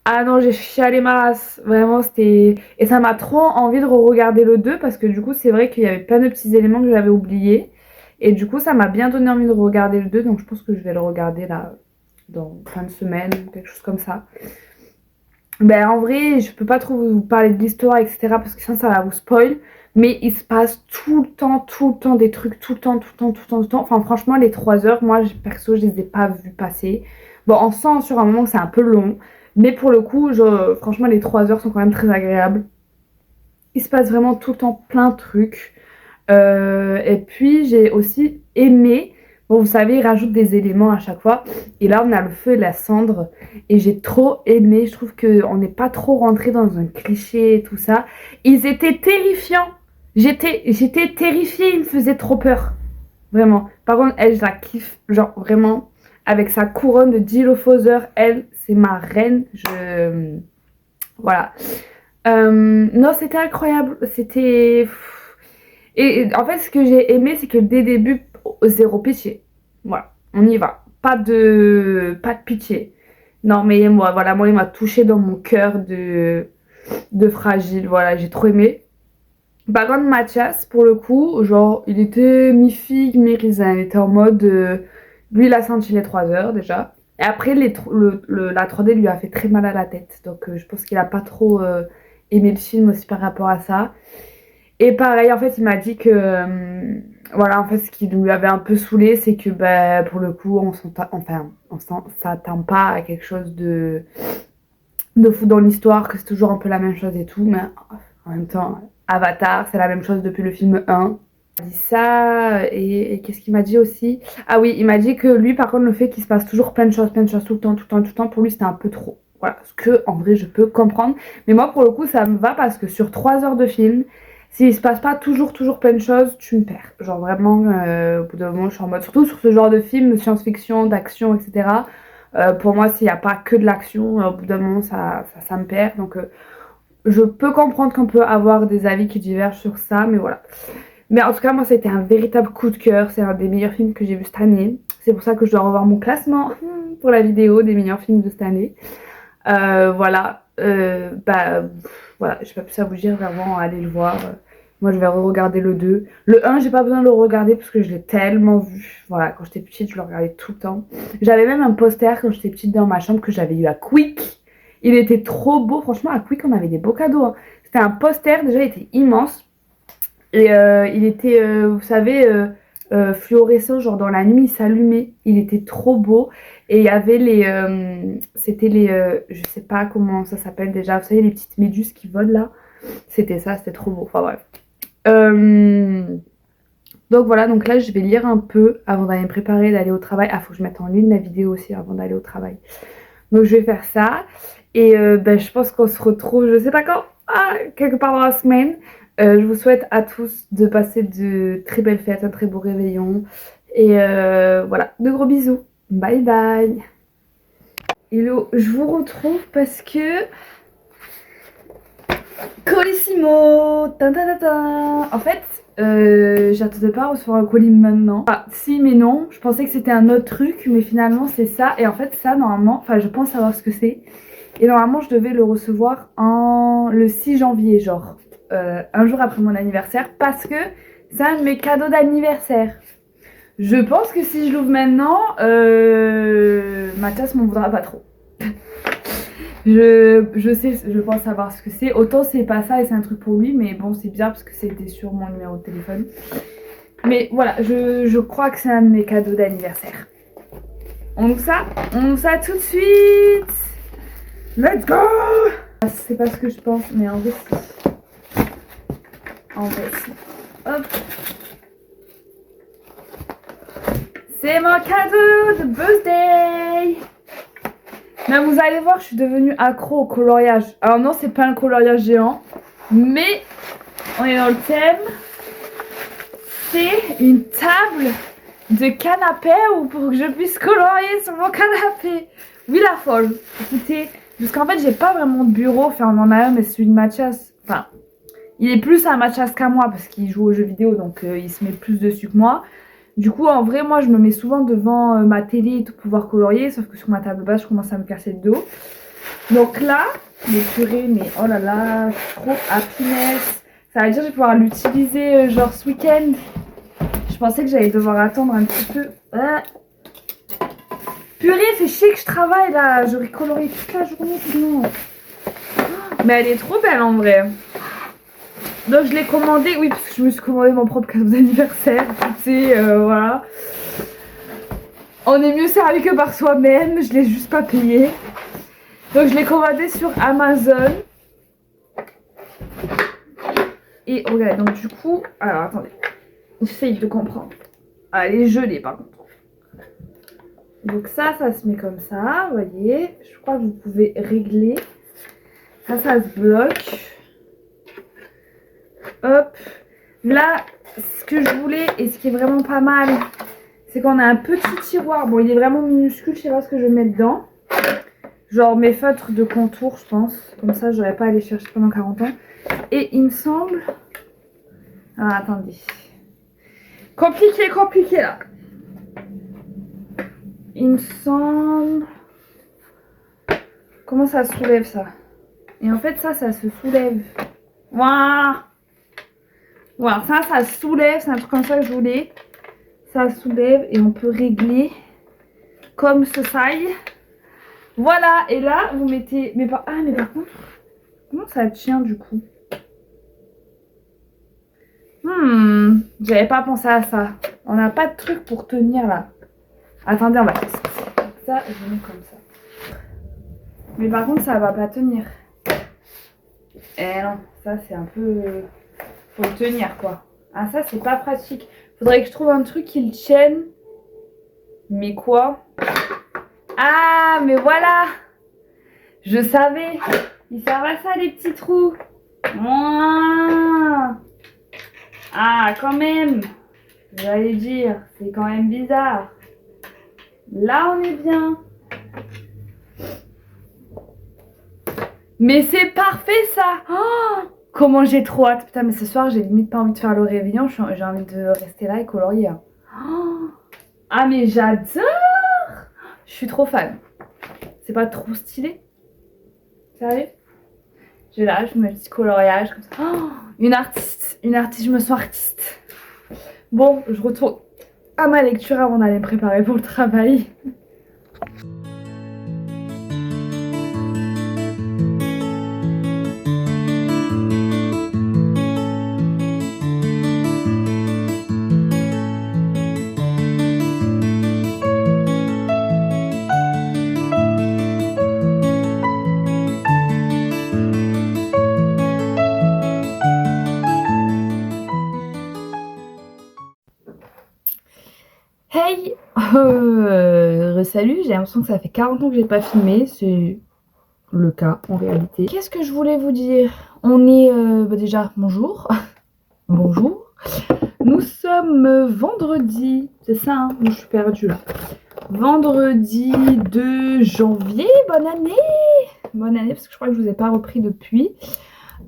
Ah non, j'ai chialé ma race. Vraiment, c'était... Et ça m'a trop envie de re-regarder le 2, parce que du coup, c'est vrai qu'il y avait plein de petits éléments que j'avais oubliés. Et du coup, ça m'a bien donné envie de regarder le 2, donc je pense que je vais le regarder là dans fin de semaine, quelque chose comme ça. Ben en vrai, je peux pas trop vous parler de l'histoire, etc. parce que sinon ça va vous spoil. Mais il se passe tout le temps des trucs, tout le temps. Enfin franchement, les 3 heures, moi perso, je les ai pas vues passer. Bon, on sent sur un moment que c'est un peu long. Mais pour le coup, franchement, les 3 heures sont quand même très agréables. Il se passe vraiment tout le temps plein de trucs. Et puis j'ai aussi aimé, bon vous savez ils rajoutent des éléments à chaque fois et là on a le feu et la cendre et j'ai trop aimé, je trouve qu'on n'est pas trop rentré dans un cliché et tout ça. Ils étaient terrifiants, j'étais terrifiée, ils me faisaient trop peur, vraiment. Par contre elle je la kiffe, genre vraiment, avec sa couronne de Dilophosaure, elle c'est ma reine, voilà. Non c'était incroyable, c'était... Et en fait, ce que j'ai aimé, c'est que dès le début, zéro pitié. Voilà, on y va. Pas de pitié. Non, mais moi, voilà, moi, il m'a touché dans mon cœur de fragile. Voilà, j'ai trop aimé. Par contre, Mathias, pour le coup, genre, il était mi-figue, mi-raisin. Il était en mode. Lui, il a senti les 3 heures déjà. Et après, la 3D lui a fait très mal à la tête. Donc, je pense qu'il a pas trop aimé le film aussi par rapport à ça. Et pareil, en fait, il m'a dit que, voilà, en fait, ce qui lui avait un peu saoulé, c'est que, bah, pour le coup, on s'attend pas à quelque chose de fou dans l'histoire, que c'est toujours un peu la même chose et tout, mais en même temps, Avatar, c'est la même chose depuis le film 1. Il m'a dit ça, et qu'est-ce qu'il m'a dit aussi? Ah oui, il m'a dit que lui, par contre, le fait qu'il se passe toujours plein de choses tout le temps, pour lui, c'était un peu trop. Voilà, ce que, en vrai, je peux comprendre. Mais moi, pour le coup, ça me va parce que sur 3 heures de film, s'il se passe pas toujours plein de choses, tu me perds. Genre vraiment, au bout d'un moment, je suis en mode... Surtout sur ce genre de film, de science-fiction, d'action, etc. Pour moi, s'il n'y a pas que de l'action, au bout d'un moment, ça me perd. Donc, je peux comprendre qu'on peut avoir des avis qui divergent sur ça, mais voilà. Mais en tout cas, moi, c'était un véritable coup de cœur. C'est un des meilleurs films que j'ai vu cette année. C'est pour ça que je dois revoir mon classement pour la vidéo des meilleurs films de cette année. Voilà. Voilà, j'ai pas plus à vous dire, vraiment, allez le voir. Moi, je vais re-regarder le 2. Le 1, j'ai pas besoin de le regarder parce que je l'ai tellement vu. Voilà, quand j'étais petite, je le regardais tout le temps. J'avais même un poster quand j'étais petite dans ma chambre que j'avais eu à Quick. Il était trop beau. Franchement, à Quick, on avait des beaux cadeaux, hein. C'était un poster, déjà, il était immense. Et il était, vous savez, fluorescent, genre dans la nuit, il s'allumait. Il était trop beau. Et il y avait c'était je sais pas comment ça s'appelle déjà. Vous savez, les petites méduses qui volent là. C'était ça, c'était trop beau. Enfin bref. Donc voilà, donc là je vais lire un peu avant d'aller me préparer, d'aller au travail. Ah, faut que je mette en ligne la vidéo aussi avant d'aller au travail. Donc je vais faire ça. Et je pense qu'on se retrouve, je sais pas quand, quelque part dans la semaine. Je vous souhaite à tous de passer de très belles fêtes, un très beau réveillon. Et voilà, de gros bisous. Bye bye. Hello, je vous retrouve parce que... Colissimo. En fait, j'attendais pas à recevoir un colis maintenant. Ah, si, mais non. Je pensais que c'était un autre truc, mais finalement c'est ça. Et en fait, ça, normalement, enfin, je pense savoir ce que c'est. Et normalement, je devais le recevoir le 6 janvier, genre un jour après mon anniversaire, parce que c'est un de mes cadeaux d'anniversaire. Je pense que si je l'ouvre maintenant, Mathias m'en voudra pas trop. Je sais, je pense savoir ce que c'est. Autant c'est pas ça et c'est un truc pour lui, mais bon, c'est bizarre parce que c'était sur mon numéro de téléphone. Mais voilà, je crois que c'est un de mes cadeaux d'anniversaire. On ouvre ça tout de suite. Let's go! C'est pas ce que je pense, mais en vrai, si. En vrai, si. Hop. C'est mon cadeau de birthday! Mais vous allez voir, je suis devenue accro au coloriage. Alors non, c'est pas un coloriage géant, mais on est dans le thème. C'est une table de canapé ou pour que je puisse colorier sur mon canapé. Oui, la folle. Écoutez, parce qu'en fait, j'ai pas vraiment de bureau. Enfin, on en a un, mais celui de Mathias. Enfin, il est plus un Mathias qu'à moi parce qu'il joue aux jeux vidéo, donc il se met plus dessus que moi. Du coup, en vrai, moi, je me mets souvent devant ma télé et tout pour pouvoir colorier, sauf que sur ma table basse, je commence à me casser le dos. Donc là, les purées, mais oh là là, trop happiness. Ça veut dire que je vais pouvoir l'utiliser genre ce week-end. Je pensais que j'allais devoir attendre un petit peu. Purée, c'est chier que je travaille là. J'aurais colorié toute la journée sinon. Mais elle est trop belle en vrai. Donc je l'ai commandé, oui, parce que je me suis commandé mon propre cadeau d'anniversaire. Tu sais, voilà. On est mieux servi que par soi-même. Je l'ai juste pas payé. Donc je l'ai commandé sur Amazon. Et regarde, donc du coup... Alors attendez. J'essaye de comprendre. Ah, elle est gelée par contre. Donc ça se met comme ça, vous voyez. Je crois que vous pouvez régler. Ça se bloque. Hop. Là, ce que je voulais et ce qui est vraiment pas mal, c'est qu'on a un petit tiroir. Bon, il est vraiment minuscule, je sais pas ce que je vais mettre dedans. Genre mes feutres de contour, je pense. Comme ça, j'aurais pas à aller chercher pendant 40 ans. Et il me semble... Ah, attendez. Compliqué là. Il me semble... Comment ça se soulève ça? Et en fait, ça se soulève. Waouh! Voilà, ça se soulève. C'est un truc comme ça que je voulais. Ça se soulève et on peut régler comme ceci. Voilà, et là, vous mettez... mais par contre, comment ça tient du coup? J'avais pas pensé à ça. On n'a pas de truc pour tenir là. Attendez, on va faire ça. Je mets comme ça. Mais par contre, ça va pas tenir. Eh non, ça c'est un peu... Faut le tenir quoi. Ah, ça c'est pas pratique. Faudrait que je trouve un truc qui le tienne. Mais quoi? Ah, mais voilà! Je savais! Ils servent à ça les petits trous! Ah, quand même! J'allais dire, c'est quand même bizarre. Là, on est bien. Mais c'est parfait ça! Oh, Comment j'ai trop hâte. Putain, mais ce soir, j'ai limite pas envie de faire le réveillon. J'ai envie de rester là et colorier. Hein. Ah, mais j'adore! Je suis trop fan. C'est pas trop stylé? Sérieux? J'ai là, je me mets le petit coloriage comme ça. Une artiste, je me sens artiste. Bon, je retourne à ma lecture avant d'aller me préparer pour le travail. Hey, salut, j'ai l'impression que ça fait 40 ans que j'ai pas filmé, c'est le cas en réalité. Qu'est-ce que je voulais vous dire? On est déjà bonjour, bonjour. Nous sommes vendredi, c'est ça, hein, je suis perdue là. Vendredi 2 janvier, bonne année parce que je crois que je vous ai pas repris depuis.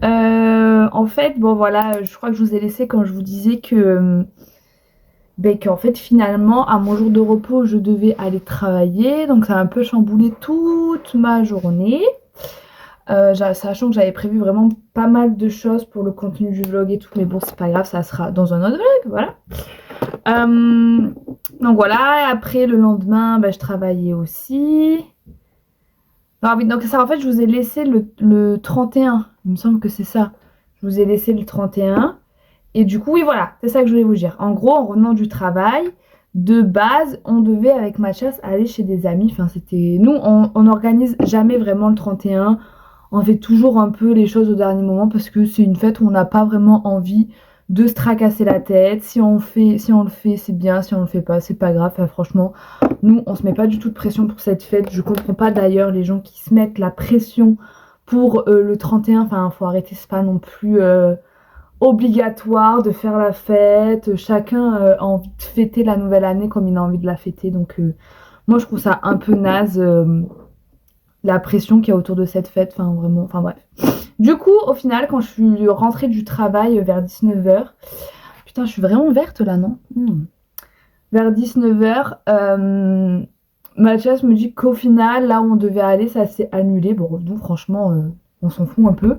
En fait, bon voilà, je crois que je vous ai laissé quand je vous disais que qu'en fait finalement à mon jour de repos je devais aller travailler, donc ça a un peu chamboulé toute ma journée, sachant que j'avais prévu vraiment pas mal de choses pour le contenu du vlog et tout, mais bon c'est pas grave, ça sera dans un autre vlog, voilà. Donc voilà, après le lendemain je travaillais aussi. Ah oui, donc ça en fait je vous ai laissé le 31, il me semble que c'est ça, je vous ai laissé le 31. Et du coup, oui, voilà, c'est ça que je voulais vous dire. En gros, en revenant du travail, de base, on devait, avec Mathias, aller chez des amis. Enfin, c'était... Nous, on n'organise jamais vraiment le 31. On fait toujours un peu les choses au dernier moment parce que c'est une fête où on n'a pas vraiment envie de se tracasser la tête. Si on le fait, c'est bien. Si on le fait pas, c'est pas grave. Enfin, franchement, nous, on se met pas du tout de pression pour cette fête. Je comprends pas d'ailleurs les gens qui se mettent la pression pour le 31. Enfin, faut arrêter, c'est pas non plus... obligatoire de faire la fête, chacun a envie de fêter la nouvelle année comme il a envie de la fêter, donc moi je trouve ça un peu naze, la pression qu'il y a autour de cette fête, enfin vraiment, enfin bref. Du coup au final quand je suis rentrée du travail vers 19h, putain je suis vraiment verte là non vers 19h, Mathias me dit qu'au final là où on devait aller ça s'est annulé, bon nous franchement on s'en fout un peu.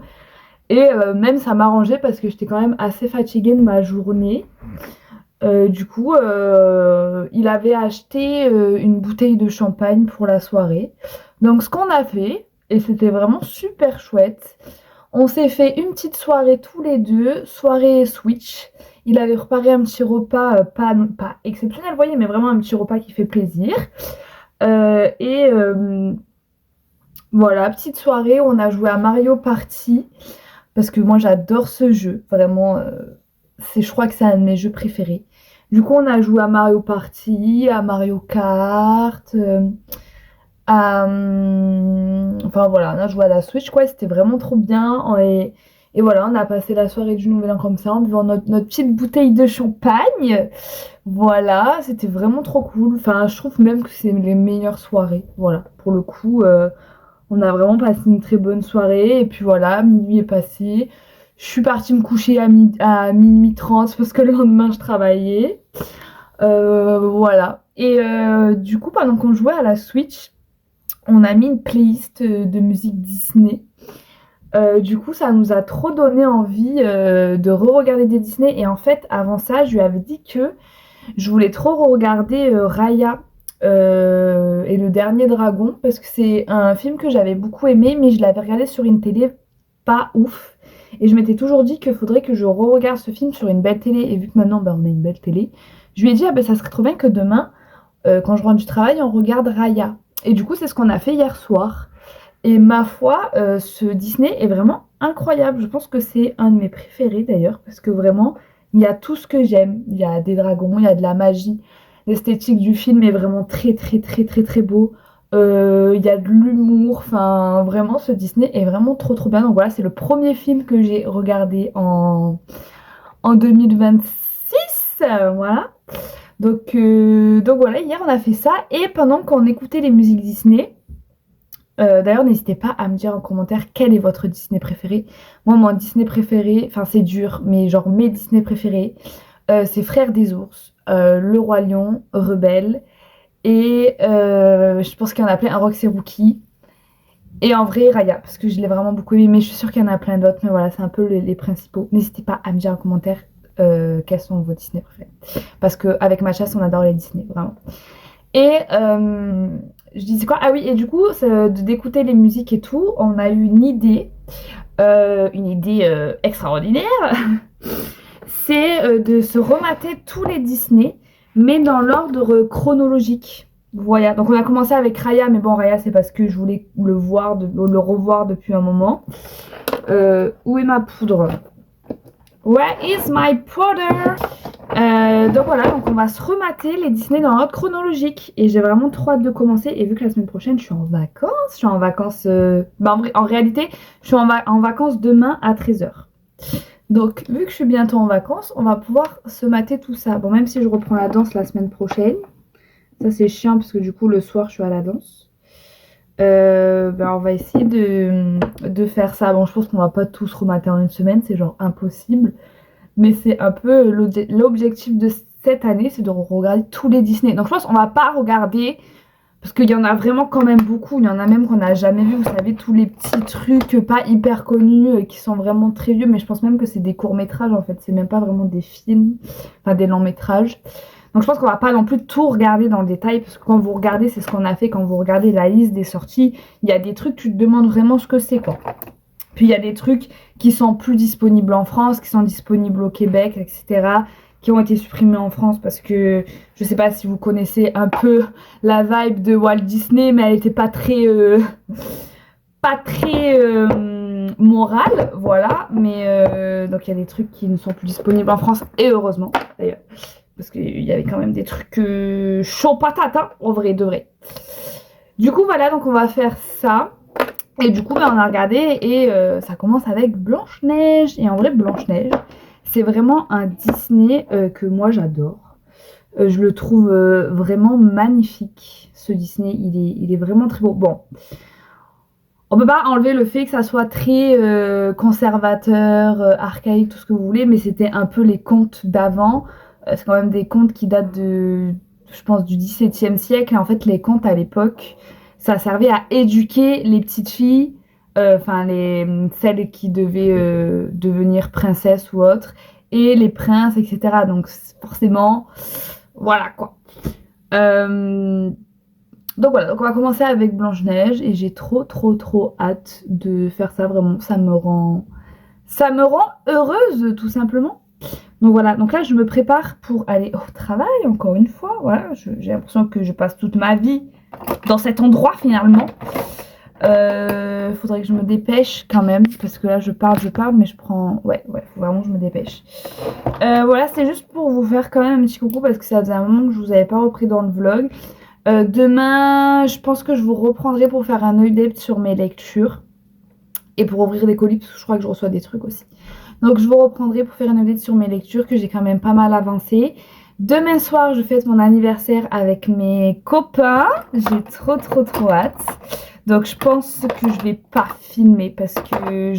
Et même ça m'arrangeait parce que j'étais quand même assez fatiguée de ma journée. Du coup, il avait acheté une bouteille de champagne pour la soirée. Donc ce qu'on a fait, et c'était vraiment super chouette, on s'est fait une petite soirée tous les deux, soirée Switch. Il avait préparé un petit repas, pas exceptionnel, vous voyez, mais vraiment un petit repas qui fait plaisir. Voilà, petite soirée, on a joué à Mario Party. Parce que moi j'adore ce jeu, vraiment, je crois que c'est un de mes jeux préférés. Du coup on a joué à Mario Party, à Mario Kart, enfin voilà, on a joué à la Switch quoi, c'était vraiment trop bien. Et voilà, on a passé la soirée du Nouvel An comme ça, en buvant notre petite bouteille de champagne. Voilà, c'était vraiment trop cool. Enfin, je trouve même que c'est les meilleures soirées. Voilà, pour le coup... on a vraiment passé une très bonne soirée et puis voilà, minuit est passé. Je suis partie me coucher à minuit 30 parce que le lendemain je travaillais. Voilà. Et du coup, pendant qu'on jouait à la Switch, on a mis une playlist de musique Disney. Du coup, ça nous a trop donné envie de re-regarder des Disney. Et en fait, avant ça, je lui avais dit que je voulais trop re-regarder Raya. Et le dernier dragon parce que c'est un film que j'avais beaucoup aimé mais je l'avais regardé sur une télé pas ouf et je m'étais toujours dit qu'il faudrait que je re-regarde ce film sur une belle télé et vu que maintenant on a une belle télé, je lui ai dit ça serait trop bien que demain quand je rentre du travail on regarde Raya et du coup c'est ce qu'on a fait hier soir et ma foi ce Disney est vraiment incroyable, je pense que c'est un de mes préférés d'ailleurs parce que vraiment il y a tout ce que j'aime, il y a des dragons, il y a de la magie. L'esthétique du film est vraiment très très très très très beau. Il y a de l'humour. Enfin, vraiment, ce Disney est vraiment trop trop bien. Donc voilà, c'est le premier film que j'ai regardé en 2026. Voilà. Donc voilà, hier on a fait ça. Et pendant qu'on écoutait les musiques Disney, D'ailleurs, n'hésitez pas à me dire en commentaire quel est votre Disney préféré. Moi, mon Disney préféré, enfin c'est dur, mais genre mes Disney préférés, c'est Frères des ours, Le Roi Lion, Rebelle, et je pense qu'il y en a plein, un Rox et Rookie. Et en vrai, Raya, parce que je l'ai vraiment beaucoup aimé, mais je suis sûre qu'il y en a plein d'autres. Mais voilà, c'est un peu les principaux. N'hésitez pas à me dire en commentaire quels sont vos Disney préférés. Parce qu'avec ma chasse, on adore les Disney, vraiment. Et je disais quoi? Ah oui, et du coup, d'écouter les musiques et tout, on a eu une idée extraordinaire. C'est de se remater tous les Disney, mais dans l'ordre chronologique. Voilà, donc on a commencé avec Raya, mais bon, Raya, c'est parce que je voulais le revoir depuis un moment. Où est ma poudre? Where is my powder? Donc voilà, donc on va se remater les Disney dans l'ordre chronologique. Et j'ai vraiment trop hâte de commencer. Et vu que la semaine prochaine, je suis en vacances. En réalité, je suis en vacances demain à 13h. Donc, vu que je suis bientôt en vacances, on va pouvoir se mater tout ça. Bon, même si je reprends la danse la semaine prochaine. Ça, c'est chiant parce que du coup, le soir, je suis à la danse. On va essayer de faire ça. Bon, je pense qu'on va pas tous remater en une semaine. C'est genre impossible. Mais c'est un peu l'objectif de cette année, c'est de regarder tous les Disney. Donc, je pense qu'on va pas regarder... Parce qu'il y en a vraiment quand même beaucoup. Il y en a même qu'on n'a jamais vu. Vous savez, tous les petits trucs pas hyper connus qui sont vraiment très vieux. Mais je pense même que c'est des courts-métrages en fait. C'est même pas vraiment des films. Enfin, des longs-métrages. Donc je pense qu'on va pas non plus tout regarder dans le détail. Parce que quand vous regardez, c'est ce qu'on a fait. Quand vous regardez la liste des sorties, il y a des trucs, tu te demandes vraiment ce que c'est quoi. Puis il y a des trucs qui sont plus disponibles en France, qui sont disponibles au Québec, etc., qui ont été supprimés en France parce que je sais pas si vous connaissez un peu la vibe de Walt Disney, mais elle était pas très morale, voilà. Mais donc il y a des trucs qui ne sont plus disponibles en France, et heureusement d'ailleurs, parce qu'il y avait quand même des trucs chauds patates, hein, en vrai de vrai. Du coup voilà, donc on va faire ça. Et du coup, on a regardé et ça commence avec Blanche-Neige. Et en vrai, Blanche-Neige, c'est vraiment un Disney que moi j'adore. Je le trouve vraiment magnifique, ce Disney. Il est vraiment très beau. Bon, on peut pas enlever le fait que ça soit très conservateur, archaïque, tout ce que vous voulez, mais c'était un peu les contes d'avant. C'est quand même des contes qui datent je pense, du XVIIe siècle. Et en fait, les contes à l'époque, ça servait à éduquer les petites filles, celles qui devaient devenir princesses ou autres, et les princes, etc. Donc forcément, voilà quoi. Donc voilà, donc on va commencer avec Blanche-Neige, et j'ai trop hâte de faire ça, vraiment. Ça me rend heureuse, tout simplement. Donc voilà, donc là je me prépare pour aller au travail, encore une fois. Voilà, j'ai l'impression que je passe toute ma vie dans cet endroit finalement. Faudrait que je me dépêche quand même, parce que là je parle, mais je prends... Ouais, faut vraiment que je me dépêche. Voilà, c'est juste pour vous faire quand même un petit coucou, parce que ça faisait un moment que je vous avais pas repris dans le vlog. Demain, je pense que je vous reprendrai pour faire un update sur mes lectures. Et pour ouvrir des colis, parce que je crois que je reçois des trucs aussi. Donc je vous reprendrai pour faire une update sur mes lectures, que j'ai quand même pas mal avancé. Demain soir, je fête mon anniversaire avec mes copains. J'ai trop hâte. Donc je pense que je vais pas filmer parce que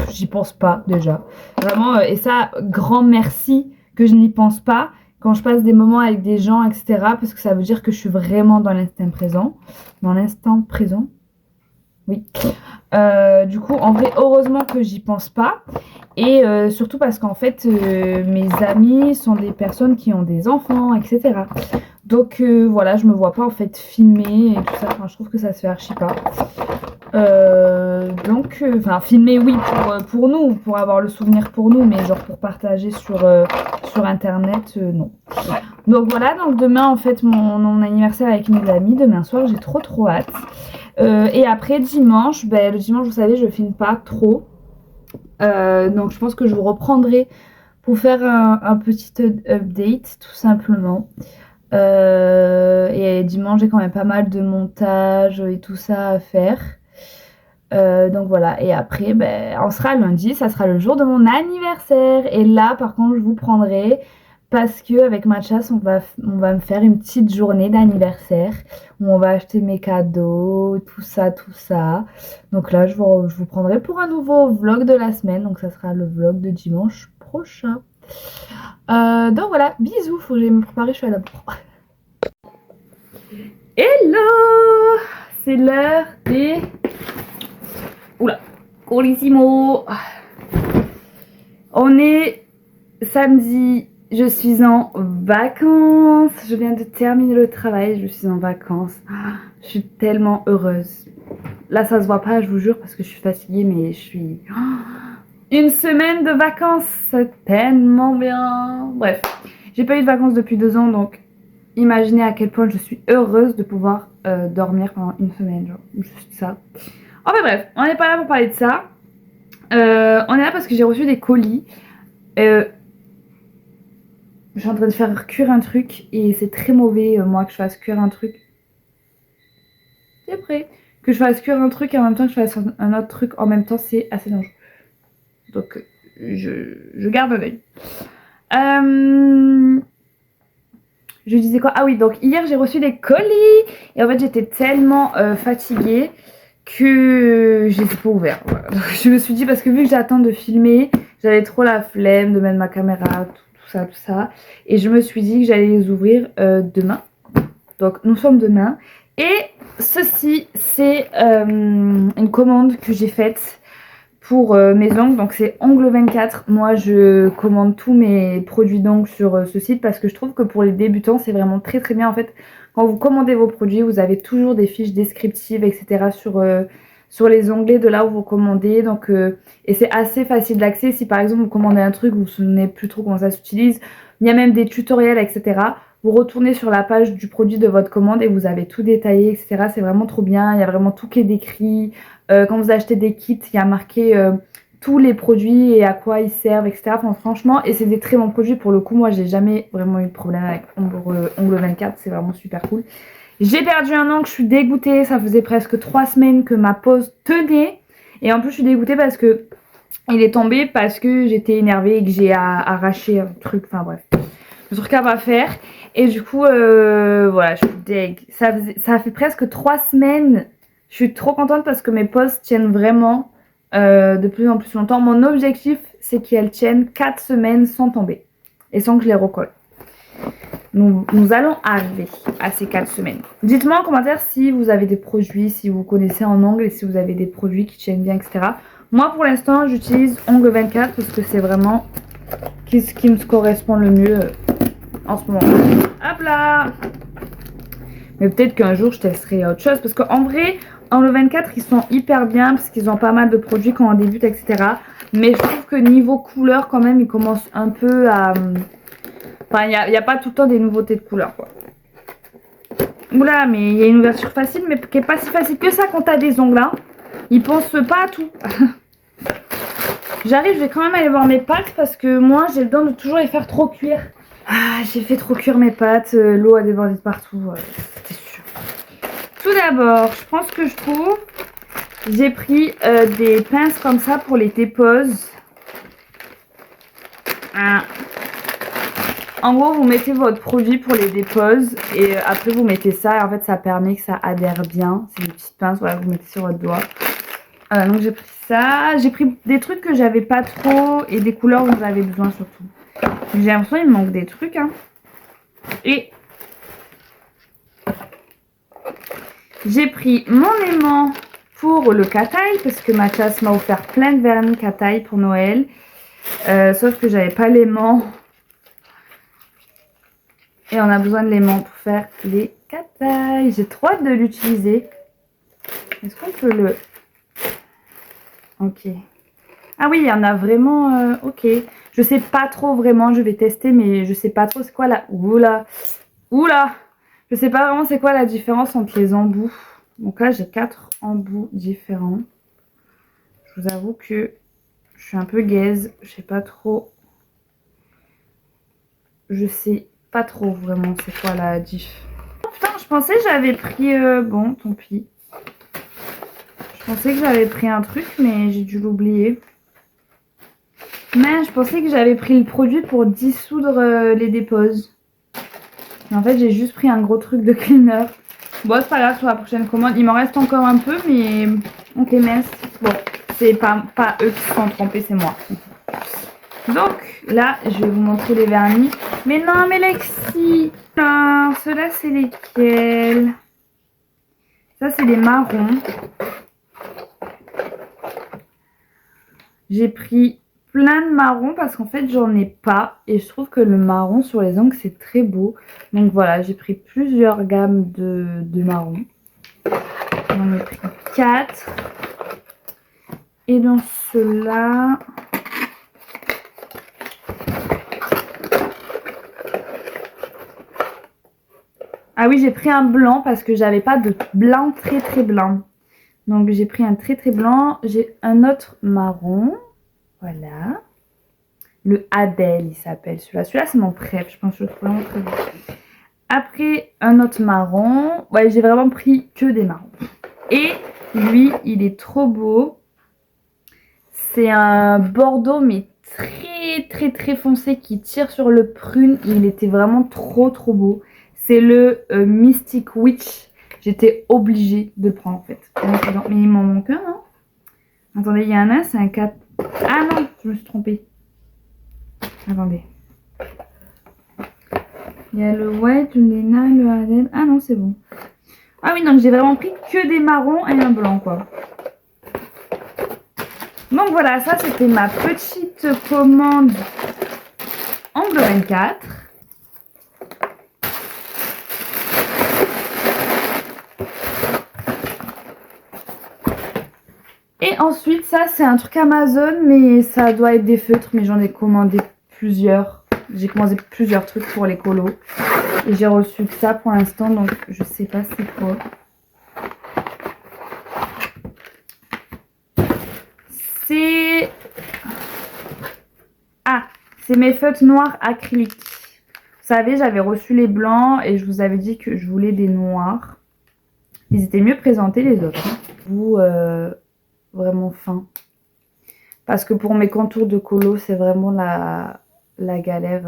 j'y pense pas déjà. Vraiment, et ça, grand merci que je n'y pense pas quand je passe des moments avec des gens, etc. Parce que ça veut dire que je suis vraiment dans l'instant présent. Dans l'instant présent. Oui. Du coup, en vrai, heureusement que j'y pense pas. Et surtout parce qu'en fait, mes amis sont des personnes qui ont des enfants, etc. Donc voilà, je me vois pas en fait filmer et tout ça. Enfin, je trouve que ça se fait archi pas. Filmer, oui, pour nous, pour avoir le souvenir pour nous, mais genre pour partager sur internet, non. Donc voilà, donc demain en fait mon anniversaire avec mes amis, demain soir, j'ai trop hâte. Et après dimanche, le dimanche vous savez je filme pas trop, donc je pense que je vous reprendrai pour faire un petit update tout simplement. Et dimanche j'ai quand même pas mal de montage et tout ça à faire. Donc voilà, et après on sera lundi, ça sera le jour de mon anniversaire, et là par contre je vous prendrai parce que avec ma chasse, on va me faire une petite journée d'anniversaire où on va acheter mes cadeaux, tout ça, tout ça. Donc là, je vous prendrai pour un nouveau vlog de la semaine. Donc ça sera le vlog de dimanche prochain. Donc voilà, bisous, faut que j'aille me préparer, je suis à la bourre. Hello! C'est l'heure des... Oula, colissimo. On est samedi, je suis en vacances. Je viens de terminer le travail, je suis en vacances. Je suis tellement heureuse. Là, ça se voit pas, je vous jure, parce que je suis fatiguée, mais je suis... Une semaine de vacances, c'est tellement bien. Bref, j'ai pas eu de vacances depuis 2 ans, donc imaginez à quel point je suis heureuse de pouvoir dormir pendant une semaine, genre juste ça. Enfin bref, on n'est pas là pour parler de ça. On est là parce que j'ai reçu des colis. Je suis en train de faire cuire un truc et c'est très mauvais, moi, que je fasse cuire un truc. C'est prêt. Que je fasse cuire un truc et en même temps que je fasse un autre truc en même temps, c'est assez dangereux. Donc, je garde un œil. Je disais quoi? Ah oui, donc hier j'ai reçu des colis et en fait j'étais tellement fatiguée que je les ai pas ouverts. Voilà. Donc, je me suis dit, parce que vu que j'attends de filmer, j'avais trop la flemme de mettre ma caméra, tout ça. Et je me suis dit que j'allais les ouvrir demain. Donc nous sommes demain. Et ceci, c'est une commande que j'ai faite pour mes ongles. Donc c'est Ongle24. Moi je commande tous mes produits d'ongles sur ce site parce que je trouve que pour les débutants c'est vraiment très très bien. En fait, quand vous commandez vos produits, vous avez toujours des fiches descriptives, etc. sur les onglets de là où vous commandez. Donc, et c'est assez facile d'accès. Si par exemple vous commandez un truc, vous ne vous souvenez plus trop comment ça s'utilise, il y a même des tutoriels, etc. Vous retournez sur la page du produit de votre commande et vous avez tout détaillé, etc. C'est vraiment trop bien. Il y a vraiment tout qui est décrit. Quand vous achetez des kits, il y a marqué tous les produits et à quoi ils servent, etc. Enfin, franchement, et c'est des très bons produits. Pour le coup, moi, j'ai jamais vraiment eu de problème avec Ongle24. C'est vraiment super cool. J'ai perdu un ongle, je suis dégoûtée. Ça faisait presque 3 semaines que ma pose tenait. Et en plus, je suis dégoûtée parce que il est tombé parce que j'étais énervée et que j'ai arraché un truc. Enfin bref, le truc à pas faire. Et du coup, voilà, je suis deg. Ça fait presque 3 semaines. Je suis trop contente parce que mes poses tiennent vraiment de plus en plus longtemps. Mon objectif, c'est qu'elles tiennent 4 semaines sans tomber et sans que je les recolle. Nous allons arriver à ces 4 semaines. Dites-moi en commentaire si vous avez des produits, si vous connaissez en ongle et si vous avez des produits qui tiennent bien, etc. Moi, pour l'instant, j'utilise Ongle24 parce que c'est vraiment ce qui me correspond le mieux en ce moment. Hop là! Mais peut-être qu'un jour, je testerai autre chose. Parce qu'en vrai, Ongle24, ils sont hyper bien parce qu'ils ont pas mal de produits quand on débute, etc. Mais je trouve que niveau couleur, quand même, ils commencent un peu à... Enfin, il n'y a pas tout le temps des nouveautés de couleurs, quoi. Oula, mais il y a une ouverture facile, mais qui n'est pas si facile que ça quand tu as des ongles, hein. Ils pensent pas à tout. J'arrive, je vais quand même aller voir mes pâtes parce que moi, j'ai le don de toujours les faire trop cuire. Ah, j'ai fait trop cuire mes pâtes, l'eau a débordé de partout, c'était sûr. Tout d'abord, je prends ce que je trouve. J'ai pris des pinces comme ça pour les déposes. Ah. En gros, vous mettez votre produit pour les déposes et après vous mettez ça et en fait ça permet que ça adhère bien. C'est une petite pince, voilà, vous mettez sur votre doigt. Donc j'ai pris ça. J'ai pris des trucs que j'avais pas trop et des couleurs dont j'avais besoin surtout. J'ai l'impression qu'il me manque des trucs, hein. Et j'ai pris mon aimant pour le cataille parce que ma chasse m'a offert plein de vernis cataille pour Noël. Sauf que j'avais pas l'aimant. Et on a besoin de l'aimant pour faire les catailles. J'ai trop hâte de l'utiliser. Est-ce qu'on peut le... Ok. Ah oui, il y en a vraiment... ok. Je sais pas trop vraiment. Je vais tester, mais je sais pas trop c'est quoi la... Oula. Oula. Je sais pas vraiment c'est quoi la différence entre les embouts. Donc là, j'ai 4 embouts différents. Je vous avoue que je suis un peu gaze. Je sais pas trop. Je sais pas trop vraiment c'est quoi la diff. Oh, putain, je pensais que j'avais pris... bon, tant pis. Je pensais que j'avais pris un truc, mais j'ai dû l'oublier. Mais je pensais que j'avais pris le produit pour dissoudre les déposes. Mais en fait, j'ai juste pris un gros truc de cleaner. Bon, c'est pas grave, sur la prochaine commande. Il m'en reste encore un peu, mais ok, merci. Bon, c'est pas eux qui se sont trompés, c'est moi. Donc, là, je vais vous montrer les vernis. Mais non, mais Lexi, non, ceux-là, c'est lesquels? Ça, c'est les marrons. J'ai pris plein de marrons parce qu'en fait, j'en ai pas. Et je trouve que le marron sur les ongles, c'est très beau. Donc voilà, j'ai pris plusieurs gammes de marrons. J'en ai pris 4. Et dans ceux-là... Ah oui, j'ai pris un blanc parce que j'avais pas de blanc très blanc. Donc j'ai pris un très blanc. J'ai un autre marron. Voilà. Le Adèle, il s'appelle celui-là. Celui-là, c'est mon préf. Je pense que je le trouve vraiment très beau. Après, un autre marron. Ouais, j'ai vraiment pris que des marrons. Et lui, il est trop beau. C'est un bordeaux, mais très foncé qui tire sur le prune. Il était vraiment trop beau. C'est le Mystic Witch. J'étais obligée de le prendre en fait. Mais il m'en manque un, non? Attendez, il y en a un, c'est un 4. Ah non, je me suis trompée. Attendez. Il y a le White, le Lena, le Adèle. Ah non, c'est bon. Ah oui, donc j'ai vraiment pris que des marrons et un blanc, quoi. Donc voilà, ça c'était ma petite commande Angle 24. Et ensuite, ça c'est un truc Amazon, mais ça doit être des feutres, mais j'en ai commandé plusieurs. J'ai commandé plusieurs trucs pour les colos. Et j'ai reçu que ça pour l'instant, donc je sais pas c'est quoi. C'est... Ah, c'est mes feutres noirs acryliques. Vous savez, j'avais reçu les blancs et je vous avais dit que je voulais des noirs. Ils étaient mieux présentés les autres. Vous, vraiment fin. Parce que pour mes contours de colo, c'est vraiment la galère.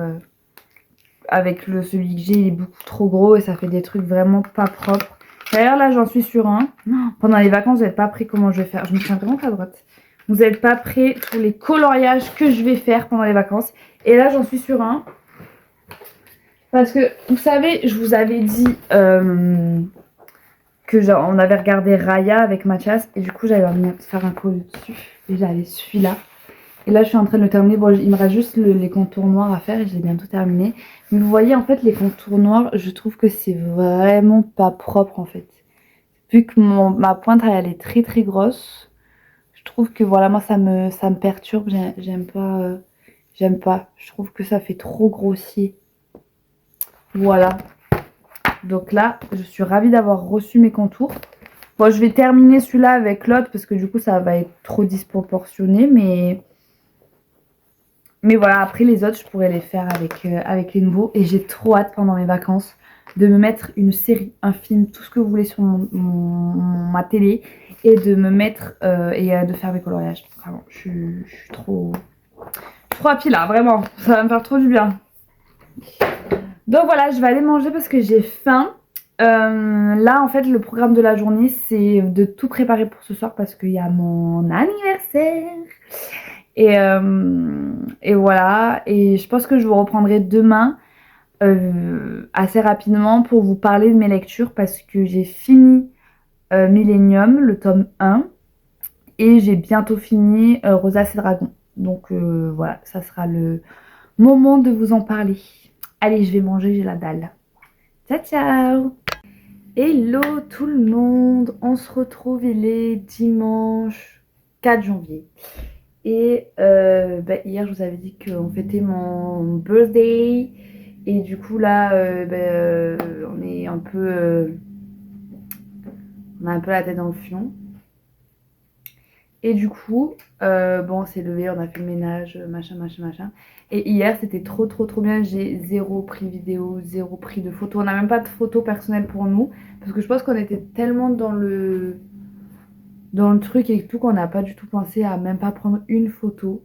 Avec celui que j'ai, il est beaucoup trop gros et ça fait des trucs vraiment pas propres. D'ailleurs, là, j'en suis sur un. Pendant les vacances, vous n'êtes pas prêts comment je vais faire. Je me tiens vraiment pas droite. Vous n'êtes pas prêts pour les coloriages que je vais faire pendant les vacances. Et là, j'en suis sur un. Parce que, vous savez, je vous avais dit on avait regardé Raya avec Mathias. Et du coup, j'avais envie de faire un colo dessus. Et j'avais celui-là. Et là, je suis en train de le terminer. Bon, il me reste juste les contours noirs à faire et je l'ai bientôt terminé. Mais vous voyez, en fait, les contours noirs, je trouve que c'est vraiment pas propre, en fait. Vu que ma pointe, elle est très grosse. Je trouve que, voilà, moi, ça me perturbe. J'aime pas. J'aime pas. Je trouve que ça fait trop grossier. Voilà. Donc là, je suis ravie d'avoir reçu mes contours. Bon, je vais terminer celui-là avec l'autre parce que du coup, ça va être trop disproportionné. Mais voilà, après les autres, je pourrais les faire avec les nouveaux. Et j'ai trop hâte pendant mes vacances de me mettre une série, un film, tout ce que vous voulez sur ma télé. Et de me mettre de faire mes coloriages. Vraiment, je suis trop happy là, vraiment. Ça va me faire trop du bien. Donc voilà, je vais aller manger parce que j'ai faim. Là, en fait, le programme de la journée, c'est de tout préparer pour ce soir parce qu'il y a mon anniversaire. Et voilà, et je pense que je vous reprendrai demain assez rapidement pour vous parler de mes lectures parce que j'ai fini Millennium, le tome 1, et j'ai bientôt fini Rosace et Dragon. Donc voilà, ça sera le moment de vous en parler. Allez, je vais manger, j'ai la dalle. Ciao, ciao! Hello tout le monde, on se retrouve, il est dimanche 4 janvier. Et hier, je vous avais dit qu'on fêtait mon birthday. Et du coup, là, on est un peu... on a un peu la tête dans le fion. Et du coup, on s'est levé, on a fait le ménage, machin. Et hier, c'était trop bien. J'ai zéro pris vidéo, zéro pris de photos. On n'a même pas de photos personnelles pour nous. Parce que je pense qu'on était tellement dans le truc et tout qu'on n'a pas du tout pensé à même pas prendre une photo.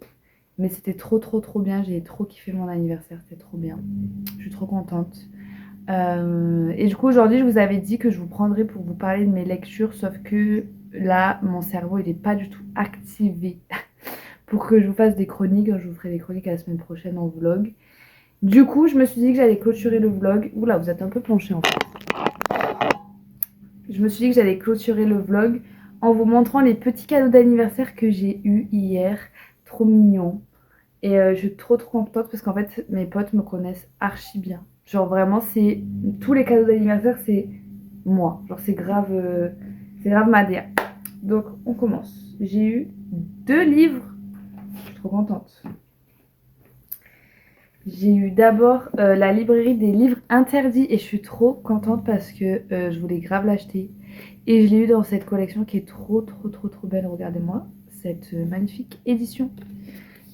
Mais c'était trop bien. J'ai trop kiffé mon anniversaire. C'était trop bien. Je suis trop contente. Et du coup, aujourd'hui, je vous avais dit que je vous prendrais pour vous parler de mes lectures. Sauf que là, mon cerveau, il n'est pas du tout activé pour que je vous fasse des chroniques. Je vous ferai des chroniques la semaine prochaine en vlog. Du coup, je me suis dit que j'allais clôturer le vlog. Oula, vous êtes un peu penché en fait. Je me suis dit que j'allais clôturer le vlog en vous montrant les petits cadeaux d'anniversaire que j'ai eu hier. Trop mignons. Et je suis trop contente parce qu'en fait, mes potes me connaissent archi bien. Genre vraiment, c'est tous les cadeaux d'anniversaire, c'est moi. Genre c'est grave ma DA. Donc on commence. J'ai eu 2 livres. Je suis trop contente. J'ai eu d'abord la librairie des livres interdits et je suis trop contente parce que je voulais grave l'acheter. Et je l'ai eu dans cette collection qui est trop belle. Regardez-moi cette magnifique édition.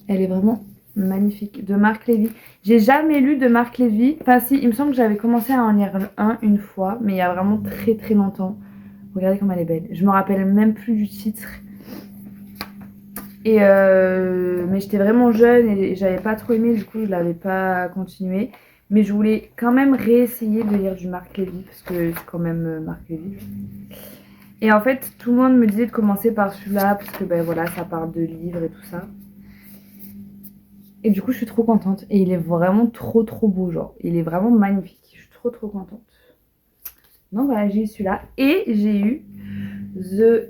Elle est vraiment magnifique. De Marc Lévy. J'ai jamais lu de Marc Lévy. Enfin si, il me semble que j'avais commencé à en lire un une fois, mais il y a vraiment très longtemps. Regardez comme elle est belle. Je me rappelle même plus du titre. Et mais j'étais vraiment jeune et j'avais pas trop aimé, du coup je l'avais pas continué. Mais je voulais quand même réessayer de lire du Marc Lévy parce que c'est quand même Marc Lévy. Et en fait, tout le monde me disait de commencer par celui-là parce que ben voilà, ça parle de livres et tout ça. Et du coup, je suis trop contente. Et il est vraiment trop beau, genre. Il est vraiment magnifique. Je suis trop contente. Donc voilà, j'ai eu celui-là. Et j'ai eu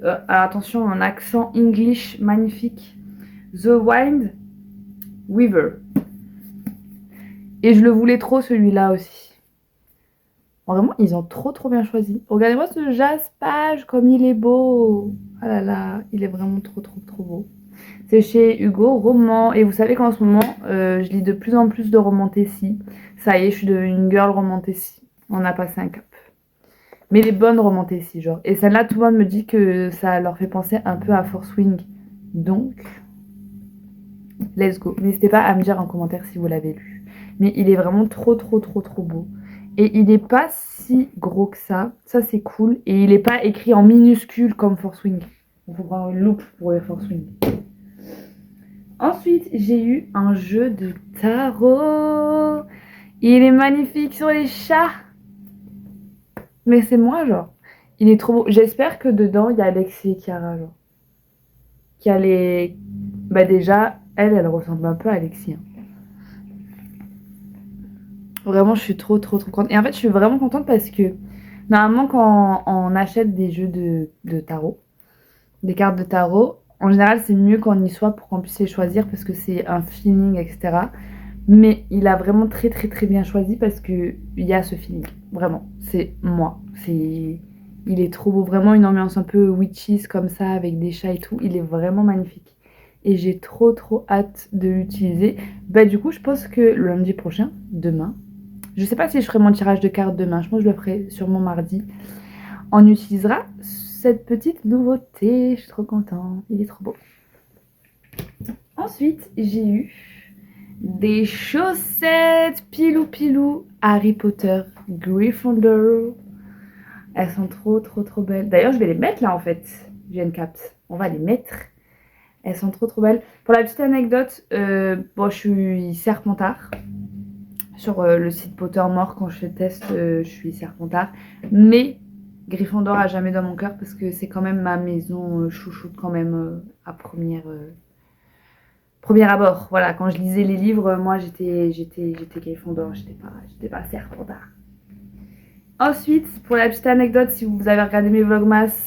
alors attention, un accent English magnifique. The Wind Weaver. Et je le voulais trop, celui-là aussi. Vraiment, ils ont trop bien choisi. Regardez-moi ce jaspage, comme il est beau. Ah là là, il est vraiment trop beau. C'est chez Hugo, roman. Et vous savez qu'en ce moment, je lis de plus en plus de romans Tessie. Ça y est, je suis devenue une girl roman Tessie. On a passé un cap. Mais les bonnes romans Tessie, genre. Et celle-là, tout le monde me dit que ça leur fait penser un peu à Force Wing. Donc, let's go. N'hésitez pas à me dire en commentaire si vous l'avez lu. Mais il est vraiment trop beau. Et il n'est pas si gros que ça. Ça, c'est cool. Et il n'est pas écrit en minuscule comme Force Wing. Il faut prendre une loupe pour les Force Wing. Ensuite, j'ai eu un jeu de tarot. Il est magnifique sur les chats. Mais c'est moi, genre. Il est trop beau. J'espère que dedans, il y a Alexis et Chiara, genre. Qui a les... Bah déjà, elle ressemble un peu à Alexis. Hein. Vraiment, je suis trop contente. Et en fait, je suis vraiment contente parce que normalement, quand on achète des jeux de tarot, des cartes de tarot, en général, c'est mieux qu'on y soit pour qu'on puisse les choisir parce que c'est un feeling, etc. Mais il a vraiment très bien choisi parce qu'il y a ce feeling. Vraiment, c'est moi. Il est trop beau. Vraiment une ambiance un peu witches comme ça avec des chats et tout. Il est vraiment magnifique. Et j'ai trop hâte de l'utiliser. Bah du coup, je pense que le lundi prochain, demain, je sais pas si je ferai mon tirage de cartes demain. Je pense que je le ferai sûrement mardi. On utilisera cette petite nouveauté. Je suis trop contente. Il est trop beau. Ensuite, j'ai eu des chaussettes pilou Harry Potter Gryffondor. Elles sont trop belles. D'ailleurs, je vais les mettre là en fait. Je viens de capter. On va les mettre. Elles sont trop belles. Pour la petite anecdote, bon, je suis Serpentard. Sur le site Pottermore, quand je fais le test, je suis Serpentard. Mais Gryffondor a jamais dans mon cœur parce que c'est quand même ma maison chouchoute quand même à premier abord. Voilà, quand je lisais les livres, moi j'étais Gryffondor, j'étais pas Serpentard. Ensuite, pour la petite anecdote, si vous avez regardé mes vlogmas,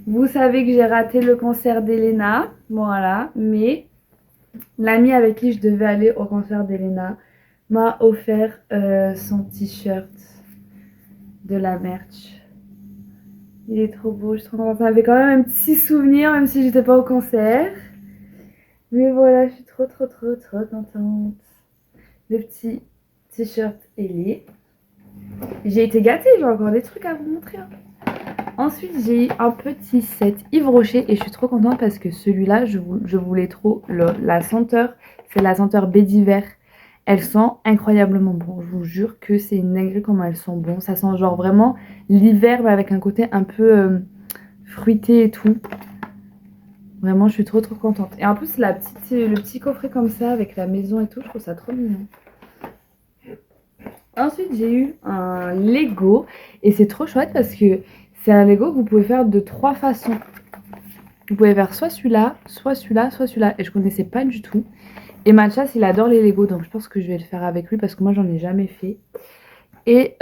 vous savez que j'ai raté le concert d'Elena. Voilà, mais l'amie avec qui je devais aller au concert d'Elena m'a offert son t-shirt de la merch. Il est trop beau, je suis trop contente. Ça m'avait quand même un petit souvenir, même si j'étais pas au concert. Mais voilà, je suis trop contente. Le petit t-shirt ailé. J'ai été gâtée, j'ai encore des trucs à vous montrer. Hein. Ensuite, j'ai eu un petit set Yves Rocher et je suis trop contente parce que celui-là, je voulais trop. La senteur, c'est la senteur baie d'hiver. Elles sont incroyablement bonnes. Je vous jure que c'est une dinguerie comment elles sont bonnes. Ça sent genre vraiment l'hiver mais avec un côté un peu fruité et tout. Vraiment, je suis trop contente. Et en plus, le petit coffret comme ça, avec la maison et tout, je trouve ça trop mignon. Ensuite, j'ai eu un Lego. Et c'est trop chouette parce que c'est un Lego que vous pouvez faire de 3 façons. Vous pouvez faire soit celui-là, soit celui-là, soit celui-là. Et je connaissais pas du tout. Et Mathias, il adore les Lego. Donc je pense que je vais le faire avec lui parce que moi, j'en ai jamais fait. Et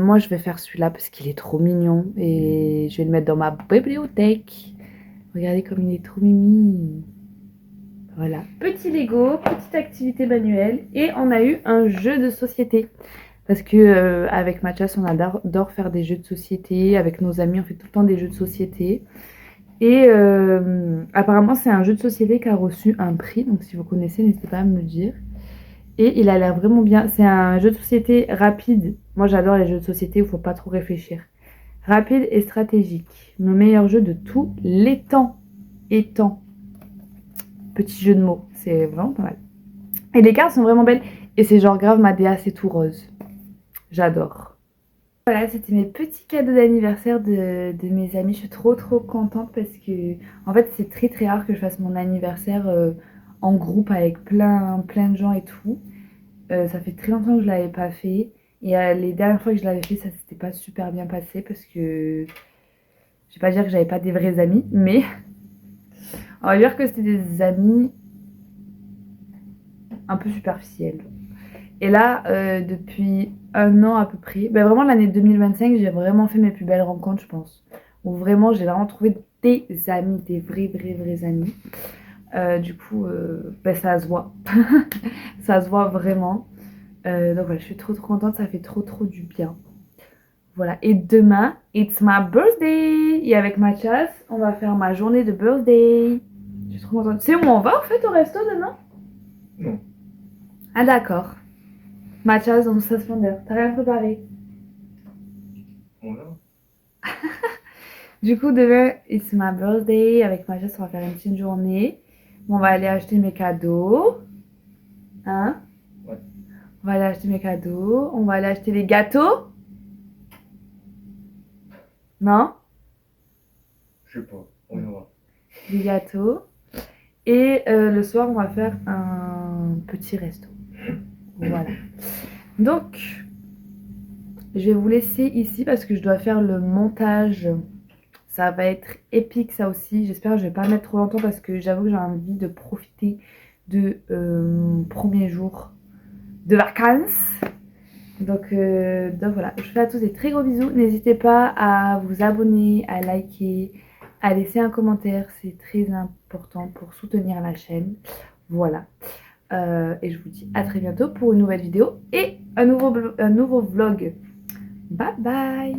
moi, je vais faire celui-là parce qu'il est trop mignon. Et je vais le mettre dans ma bibliothèque. Regardez comme il est trop mimi. Voilà. Petit Lego, petite activité manuelle. Et on a eu un jeu de société. Parce que avec Mathias, on adore faire des jeux de société. Avec nos amis, on fait tout le temps des jeux de société. Et apparemment, c'est un jeu de société qui a reçu un prix. Donc si vous connaissez, n'hésitez pas à me le dire. Et il a l'air vraiment bien. C'est un jeu de société rapide. Moi, j'adore les jeux de société où il ne faut pas trop réfléchir. Rapide et stratégique. Le meilleur jeu de tous les temps. Étant. Petit jeu de mots. C'est vraiment pas mal. Et les cartes sont vraiment belles. Et c'est genre grave Madea, c'est tout rose. J'adore. Voilà, c'était mes petits cadeaux d'anniversaire de mes amis. Je suis trop contente parce que en fait c'est très rare que je fasse mon anniversaire en groupe avec plein de gens et tout. Ça fait très longtemps que je l'avais pas fait. Et les dernières fois que je l'avais fait, ça s'était pas super bien passé parce que je vais pas dire que j'avais pas des vrais amis, mais on va dire que c'était des amis un peu superficiels. Et là, depuis 1 an à peu près, ben vraiment l'année 2025, j'ai vraiment fait mes plus belles rencontres, je pense. Où vraiment, j'ai vraiment trouvé des amis, des vrais amis. Du coup, ben ça se voit. Ça se voit vraiment. Donc voilà, je suis trop contente, ça fait trop du bien. Voilà, et demain, it's my birthday! Et avec Mathias, on va faire ma journée de birthday. Je suis trop contente. C'est où on va en fait au resto demain? Non. Ah d'accord. Mathias dans sa splendeur. T'as rien préparé? Voilà. Du coup, demain, it's my birthday. Avec Mathias, on va faire une petite journée. On va aller acheter mes cadeaux. Hein? Ouais. On va aller acheter mes cadeaux. On va aller acheter les gâteaux. Non? Je sais pas. On verra. Des gâteaux. Et le soir, on va faire un petit resto. Voilà. Donc, je vais vous laisser ici parce que je dois faire le montage. Ça va être épique ça aussi. J'espère que je vais pas mettre trop longtemps parce que j'avoue que j'ai envie de profiter de mon premier jour de vacances. Donc voilà, je vous fais à tous des très gros bisous. N'hésitez pas à vous abonner, à liker, à laisser un commentaire. C'est très important pour soutenir la chaîne. Voilà. Et je vous dis à très bientôt pour une nouvelle vidéo et un nouveau vlog. Bye bye!